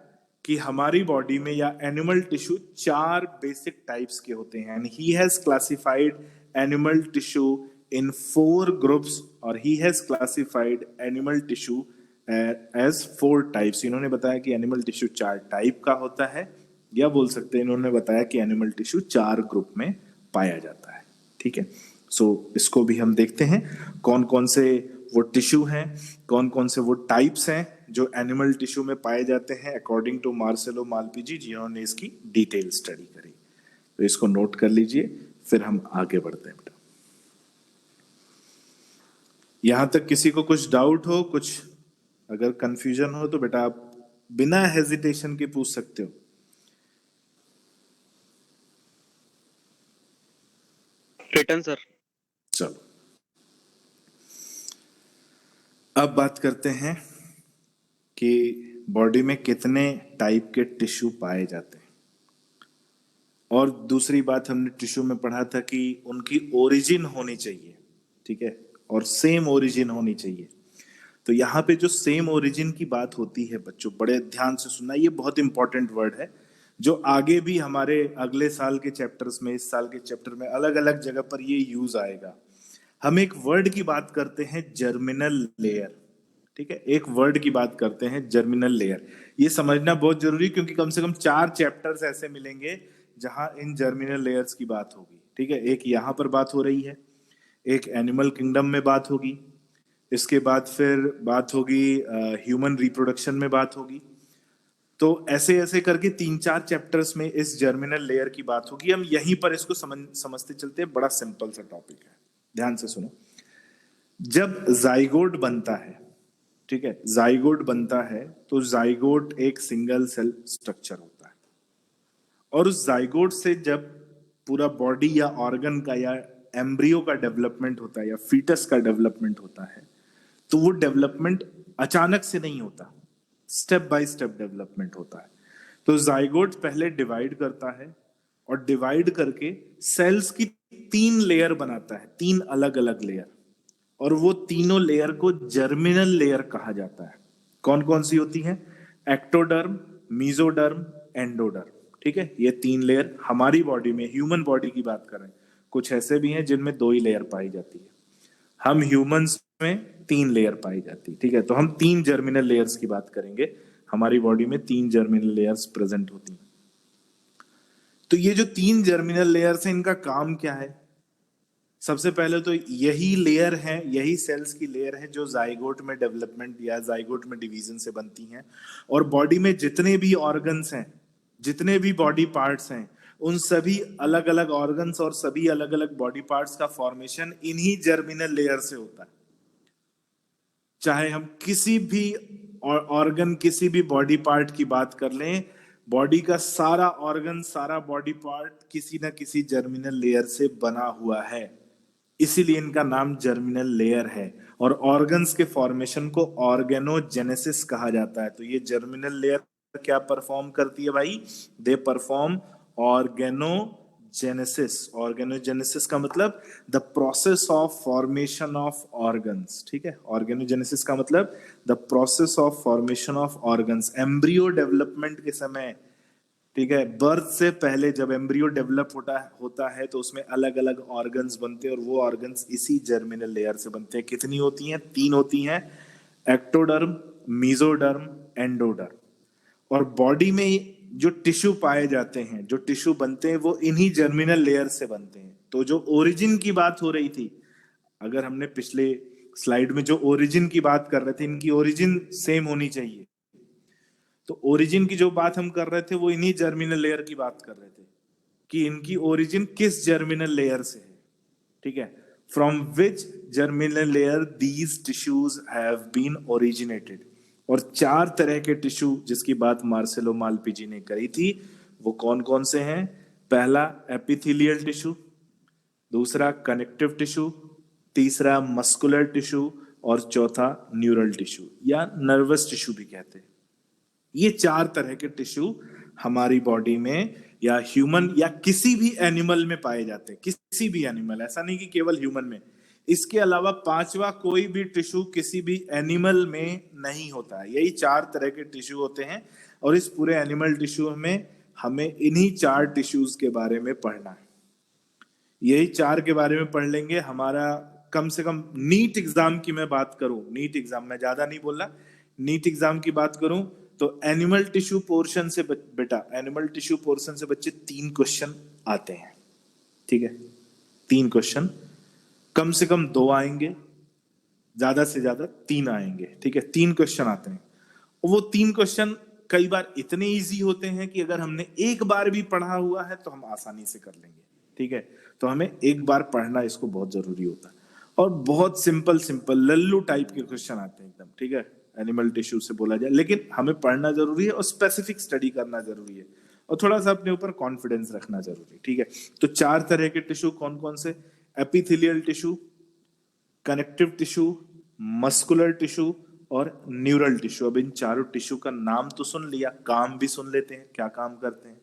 कि हमारी बॉडी में या एनिमल टिश्यू 4 बेसिक टाइप्स के होते हैं। And he has classified animal tissue in 4 groups, और he has classified animal tissue as 4 types। इन्होंने बताया कि एनिमल टिश्यू 4 टाइप का होता है, या बोल सकते हैं इन्होंने बताया कि एनिमल टिश्यू 4 ग्रुप में पाया जाता है, ठीक है। सो इसको भी हम देखते हैं कौन कौन से वो टिश्यू हैं, कौन कौन से वो टाइप्स हैं जो एनिमल टिश्यू में पाए जाते हैं अकॉर्डिंग टू मार्सेलो मालपिजी, जिन्होंने इसकी डिटेल स्टडी करी। तो इसको नोट कर लीजिए, फिर हम आगे बढ़ते हैं बेटा। यहां तक किसी को कुछ डाउट हो, कुछ अगर कंफ्यूजन हो तो बेटा आप बिना हेजिटेशन के पूछ सकते हो। Return sir. चलो अब बात करते हैं कि बॉडी में कितने टाइप के टिश्यू पाए जाते हैं। और दूसरी बात हमने टिश्यू में पढ़ा था कि उनकी ओरिजिन होनी चाहिए, ठीक है, और सेम ओरिजिन होनी चाहिए। तो यहाँ पे जो सेम ओरिजिन की बात होती है बच्चों, बड़े ध्यान से सुनना, ये बहुत इंपॉर्टेंट वर्ड है जो आगे भी हमारे अगले साल के चैप्टर्स में, इस साल के चैप्टर में अलग अलग जगह पर ये यूज आएगा। हम एक वर्ड की बात करते हैं, जर्मिनल लेयर, ठीक है, एक वर्ड की बात करते हैं जर्मिनल लेयर। ये समझना बहुत जरूरी, क्योंकि कम से कम 4 चैप्टर्स ऐसे मिलेंगे जहां इन जर्मिनल लेयर्स की बात होगी, ठीक है। एक यहां पर बात हो रही है, एक एनिमल किंगडम में बात होगी, इसके बाद फिर बात होगी ह्यूमन रिप्रोडक्शन में बात होगी। तो ऐसे ऐसे करके 3-4 चैप्टर्स में इस जर्मिनल लेयर की बात होगी। हम यहीं पर इसको समझते चलते हैं, बड़ा सिंपल सा टॉपिक है, ध्यान से सुनो। जब जाइगोट बनता है, ठीक है, जाइगोट बनता है तो जाइगोट एक सिंगल सेल स्ट्रक्चर होता है, और उस जाइगोट से जब पूरा बॉडी या ऑर्गन का या एम्ब्रियो का डेवलपमेंट होता है या फीटस का डेवलपमेंट होता है, तो वो डेवलपमेंट अचानक से नहीं होता, स्टेप बाय स्टेप डेवलपमेंट होता है। तो जाइगोट पहले डिवाइड करता है और डिवाइड करके सेल्स की 3 लेयर बनाता है, 3 अलग अलग लेयर, और वो तीनों लेयर को जर्मिनल लेयर कहा जाता है। कौन कौन सी होती हैं? एक्टोडर्म, मीजोडर्म, एंडोडर्म, ठीक है। ये 3 लेयर हमारी बॉडी में, ह्यूमन बॉडी की बात कर रहे हैं, कुछ ऐसे भी हैं जिनमें 2 ही लेयर पाई जाती है, हम ह्यूमंस में 3 लेयर पाई जाती है, ठीक है। तो हम 3 जर्मिनल लेयर्स की बात करेंगे, हमारी बॉडी में 3 जर्मिनल लेयर्स प्रेजेंट होती हैं। तो ये जो 3 जर्मिनल लेयर्स हैं, इनका काम क्या है? सबसे पहले तो यही लेयर है, यही सेल्स की लेयर है जो जाइगोट में डेवलपमेंट या जाइगोट में डिवीजन से बनती हैं। और बॉडी में जितने भी ऑर्गन्स हैं, जितने भी बॉडी पार्ट्स हैं, उन सभी अलग अलग ऑर्गन्स और सभी अलग अलग बॉडी पार्ट्स का फॉर्मेशन इन्हीं जर्मिनल लेयर से होता है। चाहे हम किसी भी ऑर्गन, किसी भी बॉडी पार्ट की बात कर लें, बॉडी का सारा ऑर्गन, सारा बॉडी पार्ट किसी ना किसी जर्मिनल लेयर से बना हुआ है, इसीलिए इनका नाम जर्मिनल लेयर है। और ऑर्गन्स के फॉर्मेशन को ऑर्गेनोजेनेसिस कहा जाता है। तो ये जर्मिनल लेयर क्या परफॉर्म करती है भाई? They perform organogenesis. ऑर्गेनोजेनेसिस का मतलब the process of formation of organs, ठीक है। ऑर्गेनोजेनेसिस का मतलब the process of formation of organs. Embryo development के समय, ठीक है, बर्थ से पहले जब एम्ब्रियो डेवलप होता है तो उसमें अलग अलग ऑर्गन्स बनते हैं, और वो ऑर्गन्स इसी जर्मिनल लेयर से बनते हैं। कितनी होती हैं? 3 होती हैं, एक्टोडर्म, मीजोडर्म, एंडोडर्म। और बॉडी में जो टिश्यू पाए जाते हैं, जो टिश्यू बनते हैं, वो इन्हीं जर्मिनल लेयर से बनते हैं। तो जो ओरिजिन की बात हो रही थी, अगर हमने पिछले स्लाइड में जो ओरिजिन की बात कर रहे थे, इनकी ओरिजिन सेम होनी चाहिए। तो ओरिजिन की जो बात हम कर रहे थे, वो इन्हीं जर्मिनल लेयर की बात कर रहे थे कि इनकी ओरिजिन किस जर्मिनल लेयर से है, ठीक है। From which germinal layer these tissues have been originated. और 4 तरह के टिश्यू जिसकी बात मार्सेलो मालपिजी ने करी थी, वो कौन कौन से हैं? पहला एपिथेलियल टिश्यू, दूसरा कनेक्टिव टिश्यू, तीसरा मस्कुलर टिश्यू, और चौथा न्यूरल टिश्यू या नर्वस टिश्यू भी कहते हैं। ये 4 तरह के टिश्यू हमारी बॉडी में या ह्यूमन या किसी भी एनिमल में पाए जाते हैं। किसी भी एनिमल, ऐसा नहीं कि केवल ह्यूमन में। इसके अलावा 5वां कोई भी टिश्यू किसी भी एनिमल में नहीं होता है। यही 4 तरह के टिश्यू होते हैं, और इस पूरे एनिमल टिश्यू में हमें इन्हीं 4 टिश्यूज के बारे में पढ़ना है। यही 4 के बारे में पढ़ लेंगे। हमारा कम से कम नीट एग्जाम की मैं बात करूं, नीट एग्जाम में ज्यादा नहीं बोल रहा, नीट एग्जाम की बात करूं तो एनिमल टिश्यू पोर्शन से बेटा, एनिमल टिश्यू पोर्शन से बच्चे 3 क्वेश्चन आते हैं, ठीक है। 3 क्वेश्चन, कम से कम 2 आएंगे, ज्यादा से ज्यादा 3 आएंगे, ठीक है। 3 क्वेश्चन आते हैं। वो 3 क्वेश्चन कई बार इतने इजी होते हैं कि अगर हमने एक बार भी पढ़ा हुआ है तो हम आसानी से कर लेंगे, ठीक है। तो हमें एक बार पढ़ना इसको बहुत जरूरी होता है। और बहुत सिंपल सिंपल लल्लू टाइप के क्वेश्चन आते हैं एकदम, ठीक है, एनिमल टिश्यू से बोला जाए, लेकिन हमें पढ़ना जरूरी है और स्पेसिफिक स्टडी करना जरूरी है और थोड़ा सा अपने ऊपर कॉन्फिडेंस रखना जरूरी है, ठीक है। तो 4 तरह के टिश्यू कौन कौन से? Epithelial tissue, connective tissue, muscular tissue और न्यूरल टिश्यू। अब इन चारों टिश्यू का नाम तो सुन लिया, काम भी सुन लेते हैं, क्या काम करते हैं।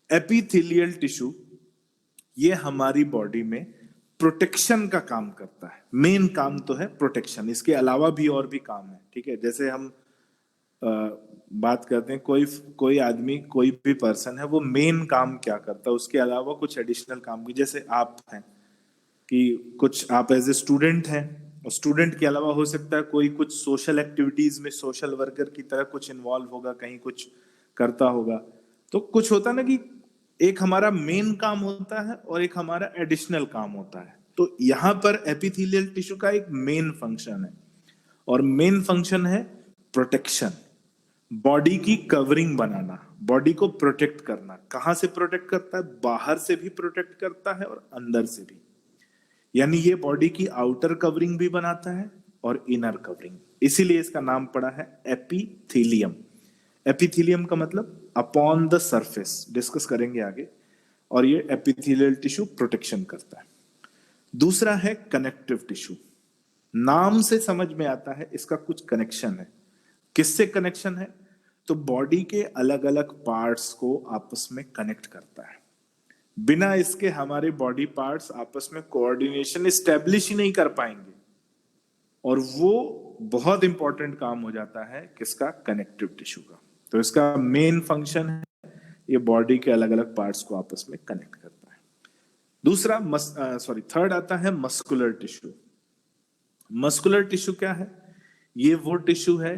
एपिथेलियल टिश्यू ये हमारी बॉडी में प्रोटेक्शन का काम करता है, मेन काम तो है प्रोटेक्शन, इसके अलावा भी और भी काम है, ठीक है। जैसे हम बात करते हैं कोई आदमी, कोई भी पर्सन है, वो मेन काम क्या करता है, उसके अलावा कुछ एडिशनल काम भी, जैसे आप हैं कि कुछ आप एज ए स्टूडेंट हैं, और स्टूडेंट के अलावा हो सकता है कोई कुछ सोशल एक्टिविटीज में सोशल वर्कर की तरह कुछ इन्वॉल्व होगा, कहीं कुछ करता होगा। तो कुछ होता ना कि एक हमारा मेन काम होता है और एक हमारा एडिशनल काम होता है। तो यहां पर एपिथेलियल टिश्यू का एक मेन फंक्शन है, और मेन फंक्शन है प्रोटेक्शन, बॉडी की कवरिंग बनाना, बॉडी को प्रोटेक्ट करना। कहां से प्रोटेक्ट करता है? बाहर से भी प्रोटेक्ट करता है और अंदर से भी, यानी ये बॉडी की आउटर कवरिंग भी बनाता है और इनर कवरिंग, इसीलिए इसका नाम पड़ा है एपिथेलियम। एपिथेलियम का मतलब अपॉन द सरफेस, डिस्कस करेंगे आगे। और ये एपिथेलियल टिश्यू प्रोटेक्शन करता है। दूसरा है कनेक्टिव टिश्यू। नाम से समझ में आता है इसका कुछ कनेक्शन है। किससे कनेक्शन है? तो बॉडी के अलग अलग पार्ट्स को आपस में कनेक्ट करता है। बिना इसके हमारे बॉडी पार्ट्स आपस में कोऑर्डिनेशन स्टैब्लिश ही नहीं कर पाएंगे, और वो बहुत इंपॉर्टेंट काम हो जाता है किसका? कनेक्टिव टिश्यू का। तो इसका मेन फंक्शन है ये बॉडी के अलग अलग पार्ट्स को आपस में कनेक्ट करता है। दूसरा थर्ड आता है मस्कुलर टिश्यू। मस्कुलर टिश्यू क्या है? ये वो टिश्यू है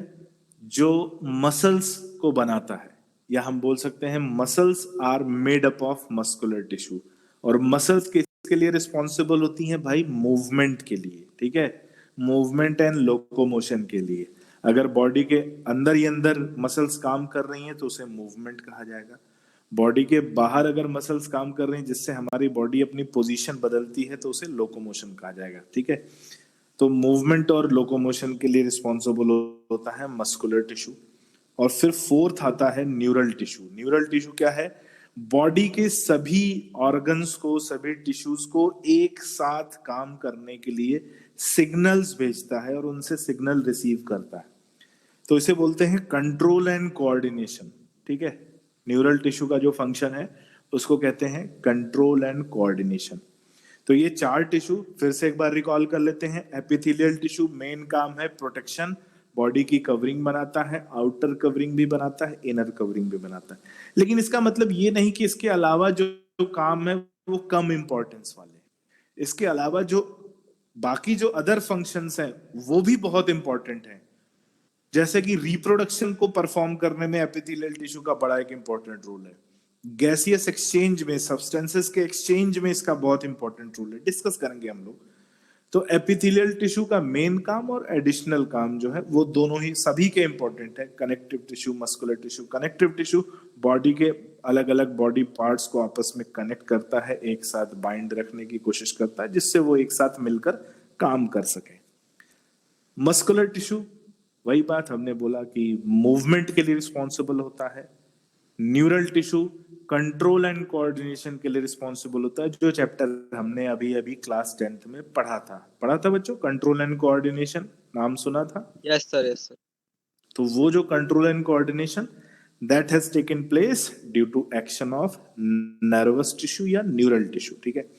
जो मसल्स को बनाता है, या हम बोल सकते हैं muscles are made up of muscular tissue. और मसल्स किसके लिए रिस्पॉन्सिबल होती हैं भाई? मूवमेंट के लिए, ठीक है, मूवमेंट एंड लोकोमोशन के लिए। अगर बॉडी के अंदर ही अंदर मसल्स काम कर रही हैं तो उसे मूवमेंट कहा जाएगा। बॉडी के बाहर अगर मसल्स काम कर रही हैं जिससे हमारी बॉडी अपनी पोजीशन बदलती है तो उसे लोकोमोशन कहा जाएगा, ठीक है। तो मूवमेंट और लोकोमोशन के लिए रिस्पॉन्सिबल होता है मस्कुलर टिश्यू। और फिर फोर्थ आता है न्यूरल टिश्यू। न्यूरल टिश्यू क्या है? बॉडी के सभी ऑर्गन्स को, सभी टिश्यूज को एक साथ काम करने के लिए सिग्नल्स भेजता है और उनसे सिग्नल रिसीव करता है। तो इसे बोलते हैं कंट्रोल एंड कोऑर्डिनेशन, ठीक है। न्यूरल टिश्यू का जो फंक्शन है उसको कहते हैं कंट्रोल एंड कोऑर्डिनेशन। तो ये 4 टिश्यू फिर से एक बार रिकॉल कर लेते हैं। एपिथेलियल टिश्यू मेन काम है प्रोटेक्शन, बॉडी की कवरिंग बनाता है, आउटर कवरिंग भी बनाता है, इनर कवरिंग भी बनाता है। लेकिन इसका मतलब ये नहीं कि इसके अलावा जो काम है वो कम इंपॉर्टेंस वाले हैं। इसके अलावा जो बाकी जो अदर फंक्शंस हैं वो भी बहुत इंपॉर्टेंट हैं। जैसे कि रिप्रोडक्शन को परफॉर्म करने में एपिथेलियल टिश्यू का बड़ा एक इंपॉर्टेंट रोल है। गैसियस एक्सचेंज में, सब्सटेंसेस के एक्सचेंज में इसका बहुत इंपॉर्टेंट रोल है, डिस्कस करेंगे हम लोग। तो एपिथेलियल टिश्यू का मेन काम और एडिशनल काम जो है वो दोनों ही सभी के इंपॉर्टेंट है। Connective tissue, muscular tissue. Connective tissue body के अलग अलग बॉडी पार्ट्स को आपस में कनेक्ट करता है, एक साथ बाइंड रखने की कोशिश करता है जिससे वो एक साथ मिलकर काम कर सके। मस्कुलर टिश्यू, वही बात हमने बोला कि मूवमेंट के लिए रिस्पॉन्सिबल होता है। Neural tissue control and coordination के लिए रिस्पॉन्सिबल होता है, जो चैप्टर हमने अभी अभी क्लास 10th में पढ़ा था बच्चों, कंट्रोल एंड कोऑर्डिनेशन, नाम सुना था? Yes sir, yes sir. तो वो जो control and coordination that has taken place due to action of nervous tissue या न्यूरल टिश्यू, ठीक है।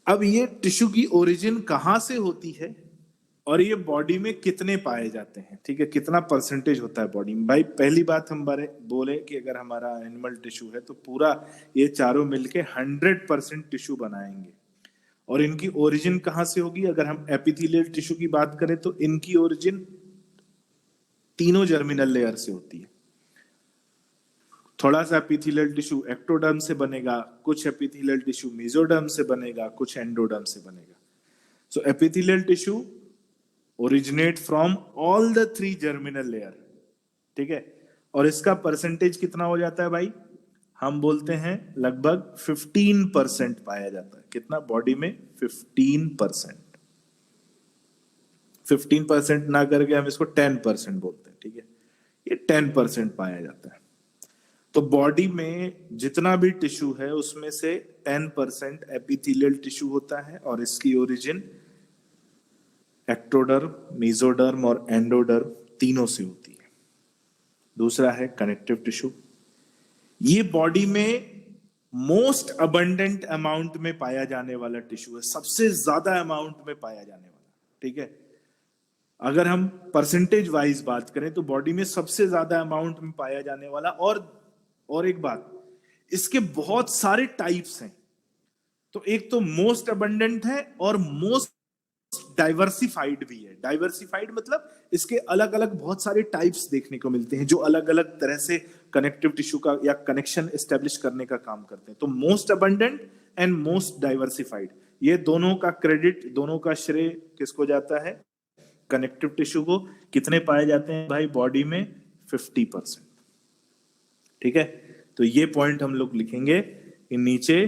अब ये टिश्यू की ओरिजिन कहां से होती है और ये बॉडी में कितने पाए जाते हैं, ठीक है, कितना परसेंटेज होता है बॉडी में? भाई पहली बात हम बोले कि अगर हमारा एनिमल टिश्यू है तो पूरा ये चारों मिलके 100% टिश्यू बनाएंगे। और इनकी ओरिजिन कहां से होगी? अगर हम एपिथेलियल टिश्यू की बात करें तो इनकी ओरिजिन तीनों जर्मिनल लेयर से होती है। थोड़ा सा एपिथेलियल टिश्यू एक्टोडर्म से बनेगा, कुछ एपिथेलियल टिश्यू मेसोडर्म से बनेगा, कुछ एंडोडर्म से बनेगा। So epithelial tissue originate from all the 3 germinal layer, ठीक है, और इसका परसेंटेज कितना हो जाता है भाई? हम बोलते हैं लगभग 15% पाया जाता है। कितना बॉडी में? 15%। 15% ना करके हम इसको 10% बोलते हैं, ठीक है, ये 10% पाया जाता है। तो बॉडी में जितना भी टिश्यू है उसमें से 10% एपिथेलियल टिश्यू होता है और इसकी ओरिजिन एक्टोडर्म, मेसोडर्म और एंडोडर्म तीनों से होती है। दूसरा है कनेक्टिव टिश्यू। ये बॉडी में मोस्ट अबंडेंट अमाउंट में पाया जाने वाला टिश्यू है, सबसे ज्यादा अमाउंट में पाया जाने वाला, ठीक है। अगर हम परसेंटेज वाइज बात करें तो बॉडी में सबसे ज्यादा अमाउंट में पाया जाने वाला, और एक बात, इसके बहुत सारे टाइप्स हैं। तो एक तो मोस्ट अबंडेंट है और मोस्ट डाइवर्सिफाइड भी है। डाइवर्सिफाइड मतलब इसके अलग अलग बहुत सारे टाइप्स देखने को मिलते हैं जो अलग अलग तरह से कनेक्टिव टिश्यू का या कनेक्शन एस्टेब्लिश करने का काम करते हैं। तो most abundant and most diversified, ये दोनों का क्रेडिट, दोनों का श्रेय किसको जाता है? कनेक्टिव टिश्यू को। कितने पाए जाते हैं भाई बॉडी में? 50%, ठीक है। तो ये पॉइंट हम लोग लिखेंगे कि नीचे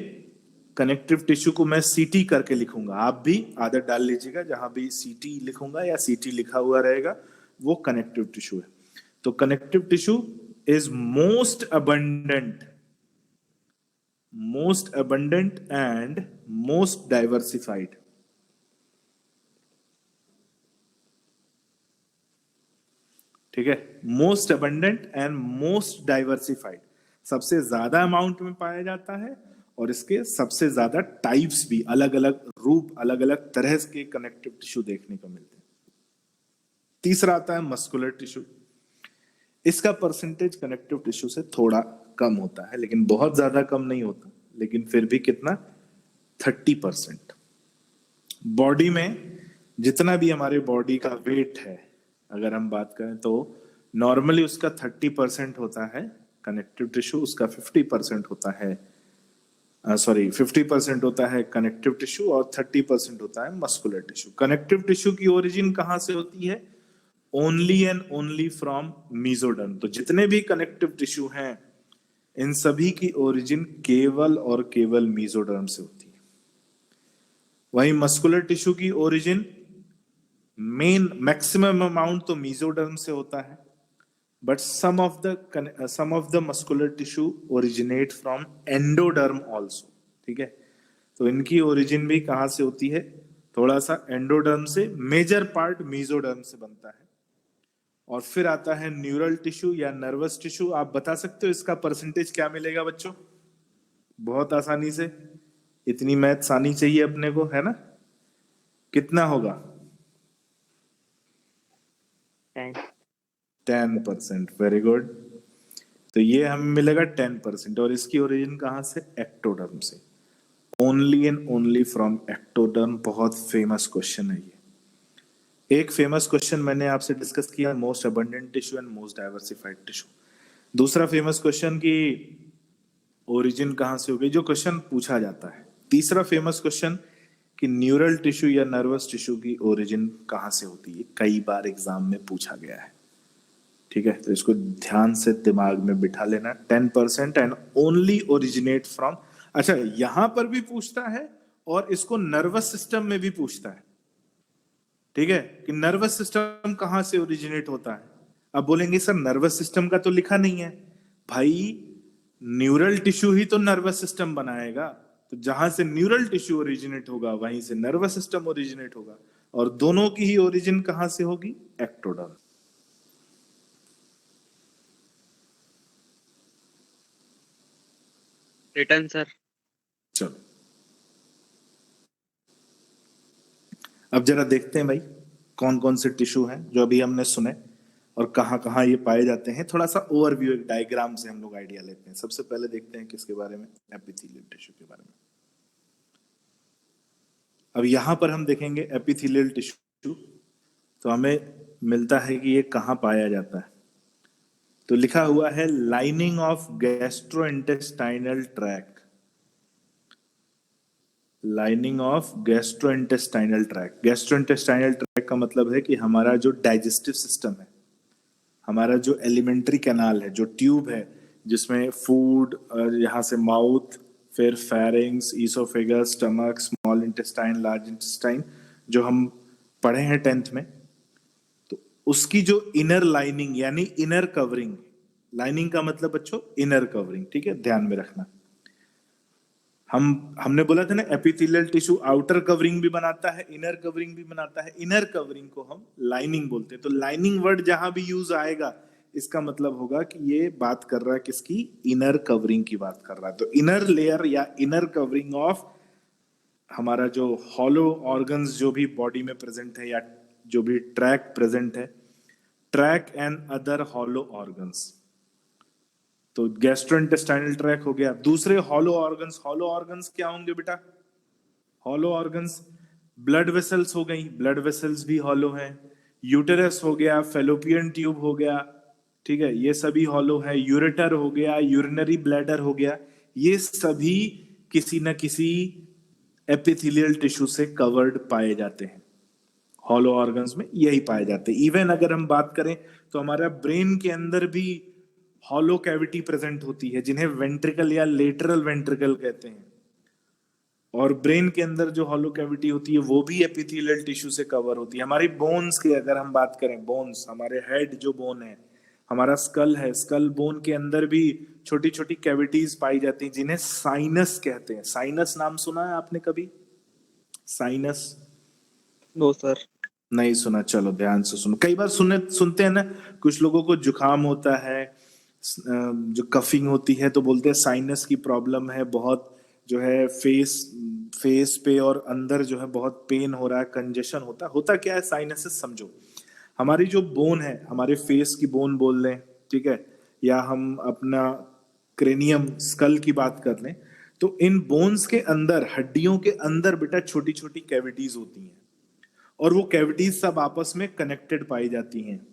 कनेक्टिव टिश्यू को मैं सीटी करके लिखूंगा, आप भी आदत डाल लीजिएगा, जहां भी सीटी लिखूंगा या सीटी लिखा हुआ रहेगा वो कनेक्टिव टिश्यू है। तो connective tissue is most abundant and most diversified. ठीक है, most abundant and most diversified, सबसे ज्यादा अमाउंट में पाया जाता है और इसके सबसे ज्यादा टाइप्स भी, अलग अलग रूप, अलग अलग तरह के कनेक्टिव टिश्यू देखने को मिलते हैं। तीसरा आता है मस्कुलर टिश्यू। इसका परसेंटेज कनेक्टिव टिश्यू से थोड़ा कम होता है, लेकिन बहुत ज्यादा कम नहीं होता, लेकिन फिर भी कितना? 30%। बॉडी में जितना भी हमारे बॉडी का वेट है, अगर हम बात करें तो नॉर्मली उसका 30% होता है कनेक्टिव टिश्यू, उसका 50% होता है 50% होता है कनेक्टिव टिश्यू और 30% होता है मस्कुलर टिश्यू। कनेक्टिव टिश्यू की ओरिजिन कहां से होती है? Only and only from mesoderm. तो जितने भी कनेक्टिव टिश्यू हैं इन सभी की ओरिजिन केवल और केवल मेसोडर्म से होती है। वहीं मस्कुलर टिश्यू की ओरिजिन मैक्सिमम अमाउंट तो मेसोडर्म से होता है, but some of the muscular tissue originate from endoderm also, ठीक है। तो इनकी ओरिजिन भी कहां से होती है? थोड़ा सा एंडोडर्म से, मेजर पार्ट मेसोडर्म से बनता है। और फिर आता है न्यूरल टिश्यू या नर्वस टिश्यू। आप बता सकते हो इसका परसेंटेज क्या मिलेगा बच्चों? बहुत आसानी से, इतनी मैथ्स आनी चाहिए अपने को, है ना? कितना होगा? 10%। Very good. तो ये हमें मिलेगा 10%, और इसकी ओरिजिन कहां से? एक्टोडर्म से। Only and only from ectoderm. बहुत फेमस क्वेश्चन है ये। एक फेमस क्वेश्चन मैंने आपसे डिस्कस किया, most abundant tissue and most diversified tissue. दूसरा फेमस क्वेश्चन की ओरिजिन कहां से होगी, जो क्वेश्चन पूछा जाता है। तीसरा फेमस क्वेश्चन कि न्यूरल टिश्यू या नर्वस टिश्यू की ओरिजिन कहां से होती है, कई बार एग्जाम में पूछा गया है, ठीक है। तो इसको ध्यान से दिमाग में बिठा लेना। 10% एंड ओनली ओरिजिनेट फ्रॉम, अच्छा यहां पर भी पूछता है और इसको नर्वस सिस्टम में भी पूछता है, ठीक है, कि नर्वस सिस्टम कहां से ओरिजिनेट होता है। अब बोलेंगे सर नर्वस सिस्टम का तो लिखा नहीं है। भाई न्यूरल टिश्यू ही तो नर्वस सिस्टम बनाएगा, तो जहां से न्यूरल टिश्यू ओरिजिनेट होगा वहीं से नर्वस सिस्टम ओरिजिनेट होगा, और दोनों की ही ओरिजिन कहां से होगी? एक्टोडर्म। Return sir. चलो अब जरा देखते हैं भाई कौन कौन से टिश्यू हैं जो अभी हमने सुने और कहां कहां ये पाए जाते हैं। थोड़ा सा ओवरव्यू, एक डायग्राम से हम लोग आइडिया लेते हैं। सबसे पहले देखते हैं किसके बारे में? एपिथेलियल टिश्यू के बारे में। अब यहां पर हम देखेंगे एपिथेलियल टिश्यू, तो हमें मिलता है कि ये कहां पाया जाता है। तो लिखा हुआ है lining of gastrointestinal tract. Lining of gastrointestinal tract. Gastrointestinal tract का मतलब है कि हमारा जो डाइजेस्टिव सिस्टम है, हमारा जो एलिमेंट्री कैनाल है, जो ट्यूब है जिसमें फूड और यहाँ से माउथ, फिर pharynx, oesophagus, stomach, small intestine, large intestine, जो हम पढ़े हैं 10th में, तो उसकी जो इनर लाइनिंग यानी इनर कवरिंग, लाइनिंग का मतलब बच्चों इनर कवरिंग, ठीक है, ध्यान में रखना। हमने बोला था ना एपिथेलियल टिश्यू आउटर कवरिंग भी बनाता है, इनर कवरिंग भी बनाता है। इनर कवरिंग को हम लाइनिंग बोलते हैं। तो लाइनिंग वर्ड जहां भी यूज आएगा इसका मतलब होगा कि ये बात कर रहा है किसकी, इनर कवरिंग की बात कर रहा है। तो इनर लेयर या इनर कवरिंग ऑफ हमारा जो हॉलो ऑर्गन्स जो भी बॉडी में प्रेजेंट है या जो भी ट्रैक प्रेजेंट है, track and other hollow organs. तो गैस्ट्रोइंटेस्टाइनल ट्रैक हो गया। दूसरे हॉलो ऑर्गन्स क्या होंगे बेटा? हॉलो ऑर्गन्स ब्लड वेसल्स हो गई, ब्लड वेसल्स भी हॉलो हैं। यूटेरस हो गया, फेलोपियन ट्यूब हो गया, ठीक है, ये सभी हॉलो है। यूरेटर हो गया, यूरिनरी ब्लैडर हो गया, ये सभी किसी न किसी एपिथेलियल टिश्यू से कवर्ड पाए जाते हैं। हॉलो ऑर्गन्स में यही पाए जाते हैं। इवन अगर हम बात करें तो हमारा ब्रेन के अंदर भी हॉलो कैविटी प्रेजेंट होती है, जिन्हें वेंट्रिकल या लेटरल वेंट्रिकल कहते हैं। और ब्रेन के अंदर जो हॉलो कैविटी होती है वो भी एपिथेलियल टिश्यू से कवर होती है। हमारी बोन्स की अगर हम बात करें, बोन्स, हमारे हेड जो बोन है, हमारा स्कल है, स्कल बोन के अंदर भी छोटी छोटी कैविटीज पाई जाती हैं, जिन्हें साइनस कहते हैं। साइनस नाम सुना है आपने कभी? Sinus no sir. नहीं सुना? चलो ध्यान से सुनो। कई बार सुनते हैं ना, कुछ लोगों को जुकाम होता है, जो कफिंग होती है, तो बोलते हैं साइनस की प्रॉब्लम है, बहुत जो है फेस पे और अंदर जो है बहुत पेन हो रहा है, कंजेशन होता क्या है साइनसिस? समझो, हमारी जो बोन है, हमारे फेस की बोन बोल लें, ठीक है, या हम अपना क्रेनियम स्कल की बात कर लें, तो इन बोन्स के अंदर, हड्डियों के अंदर बेटा छोटी छोटी कैविटीज होती हैं, और वो कैविटीज सब आपस में कनेक्टेड पाई जाती हैं।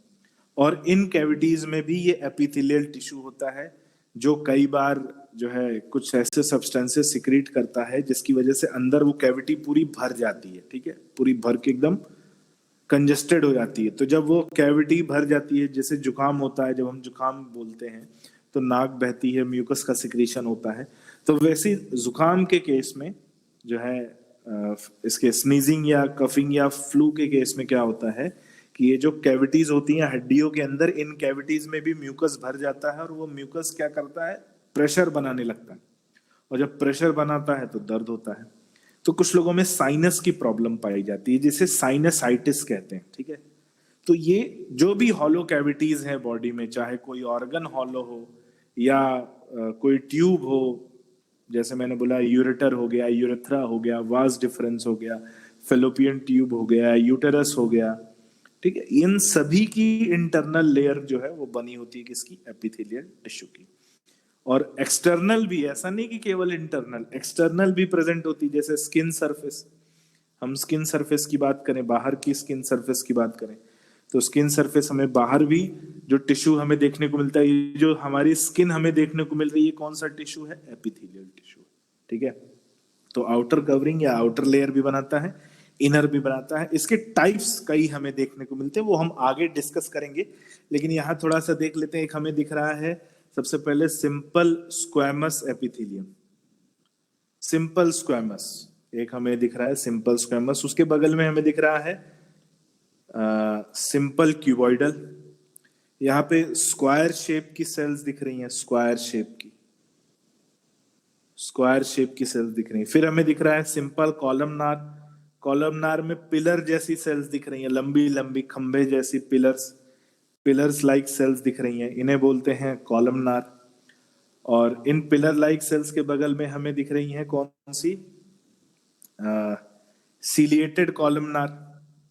और इन कैविटीज में भी ये एपिथेलियल टिश्यू होता है, जो कई बार जो है कुछ ऐसे सब्सटेंसेस सिक्रीट करता है जिसकी वजह से अंदर वो कैविटी पूरी भर जाती है, ठीक है, पूरी भर के एकदम कंजेस्टेड हो जाती है। तो जब वो कैविटी भर जाती है, जैसे जुकाम होता है, जब हम जुकाम बोलते हैं तो नाक बहती है, म्यूकस का सिक्रीशन होता है, तो वैसे जुकाम के केस में जो है इसके स्नीजिंग या कफिंग या फ्लू के केस में क्या होता है कि ये जो कैविटीज होती हैं हड्डियों के अंदर, इन कैविटीज में भी म्यूकस भर जाता है, और वो म्यूकस क्या करता है, प्रेशर बनाने लगता है, और जब प्रेशर बनाता है तो दर्द होता है। तो कुछ लोगों में साइनस की प्रॉब्लम पाई जाती है, जिसे साइनसाइटिस कहते हैं, ठीक है। तो ये जो भी हॉलो कैविटीज है बॉडी में, चाहे कोई ऑर्गन हॉलो हो या कोई ट्यूब हो, जैसे मैंने बोला यूरेटर हो गया, यूरेथ्रा हो गया, वास डिफरेंस हो गया, फेलोपियन ट्यूब हो गया, यूटेरस हो गया, ठीक है, इन सभी की इंटरनल लेयर जो है वो बनी होती है किसकी, एपिथेलियल टिश्यू की। और एक्सटर्नल भी, ऐसा नहीं कि केवल इंटरनल, एक्सटर्नल भी प्रेजेंट होती है। जैसे स्किन सरफेस, हम स्किन सरफेस की बात करें, बाहर की स्किन सरफेस की बात करें, तो स्किन सरफेस हमें बाहर भी जो टिश्यू हमें देखने को मिलता है, ये जो हमारी स्किन हमें देखने को मिल रही है, कौन सा टिश्यू है, एपिथेलियल टिश्यू, ठीक है। तो आउटर कवरिंग या आउटर लेयर भी बनाता है, इनर भी बनाता है। इसके टाइप्स कई हमें देखने को मिलते हैं, वो हम आगे डिस्कस करेंगे, लेकिन यहाँ थोड़ा सा देख लेते हैं। एक हमें दिख रहा है सबसे पहले simple squamous epithelium, simple squamous एक हमें दिख रहा है, सिंपल स्क्वैमस। उसके बगल में हमें दिख रहा है सिंपल क्यूबॉइडल। यहाँ पे स्क्वायर शेप की सेल्स दिख रही हैं, स्क्वायर शेप की सेल्स दिख रही हैं। फिर हमें दिख रहा है सिंपल कॉलमनार, कॉलमनार में पिलर जैसी सेल्स दिख रही हैं, लंबी लंबी खंभे जैसी पिलर्स लाइक सेल्स दिख रही हैं, इन्हें बोलते हैं कॉलमनार। और इन पिलर लाइक सेल्स के बगल में हमें दिख रही हैं कौन सी, सीलिएटेड कॉलमनार,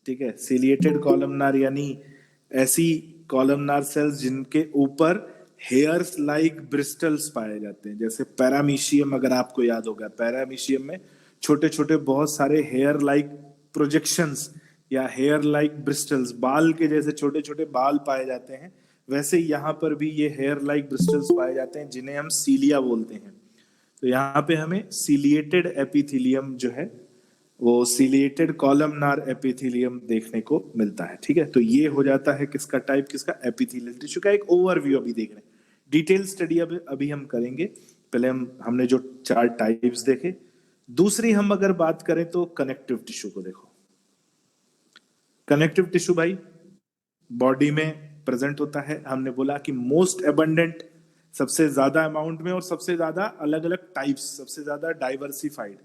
ठीक है, सीलिएटेड कॉलमनार यानी ऐसी कॉलमनार सेल्स जिनके ऊपर हेयर्स लाइक ब्रिस्टल्स पाए जाते हैं। जैसे पैरामीशियम, अगर आपको याद होगा, पैरामीशियम में छोटे छोटे बहुत सारे हेयर लाइक प्रोजेक्शंस या हेयर लाइक ब्रिस्टल्स, बाल के जैसे छोटे छोटे बाल पाए जाते हैं, वैसे यहाँ पर भी ये हेयर लाइक ब्रिस्टल्स पाए जाते हैं, जिन्हें हम सीलिया बोलते हैं। तो यहाँ पे हमें सीलिएटेड एपिथेलियम जो है वो सिलिएटेड कॉलमनार एपिथेलियम देखने को मिलता है। ठीक है, तो ये हो जाता है किसका टाइप, किसका, एपिथेलियल टिश्यू का एक ओवरव्यू अभी देख रहे हैं। डिटेल स्टडी अभी हम करेंगे। पहले हमने जो 4 टाइप्स देखे। दूसरी हम अगर बात करें तो कनेक्टिव टिश्यू को देखो। कनेक्टिव टिश्यू भाई बॉडी में प्रेजेंट होता है। हमने बोला कि मोस्ट एबंडेंट, सबसे ज्यादा अमाउंट में और सबसे ज्यादा अलग अलग टाइप्स, सबसे ज्यादा डाइवर्सिफाइड।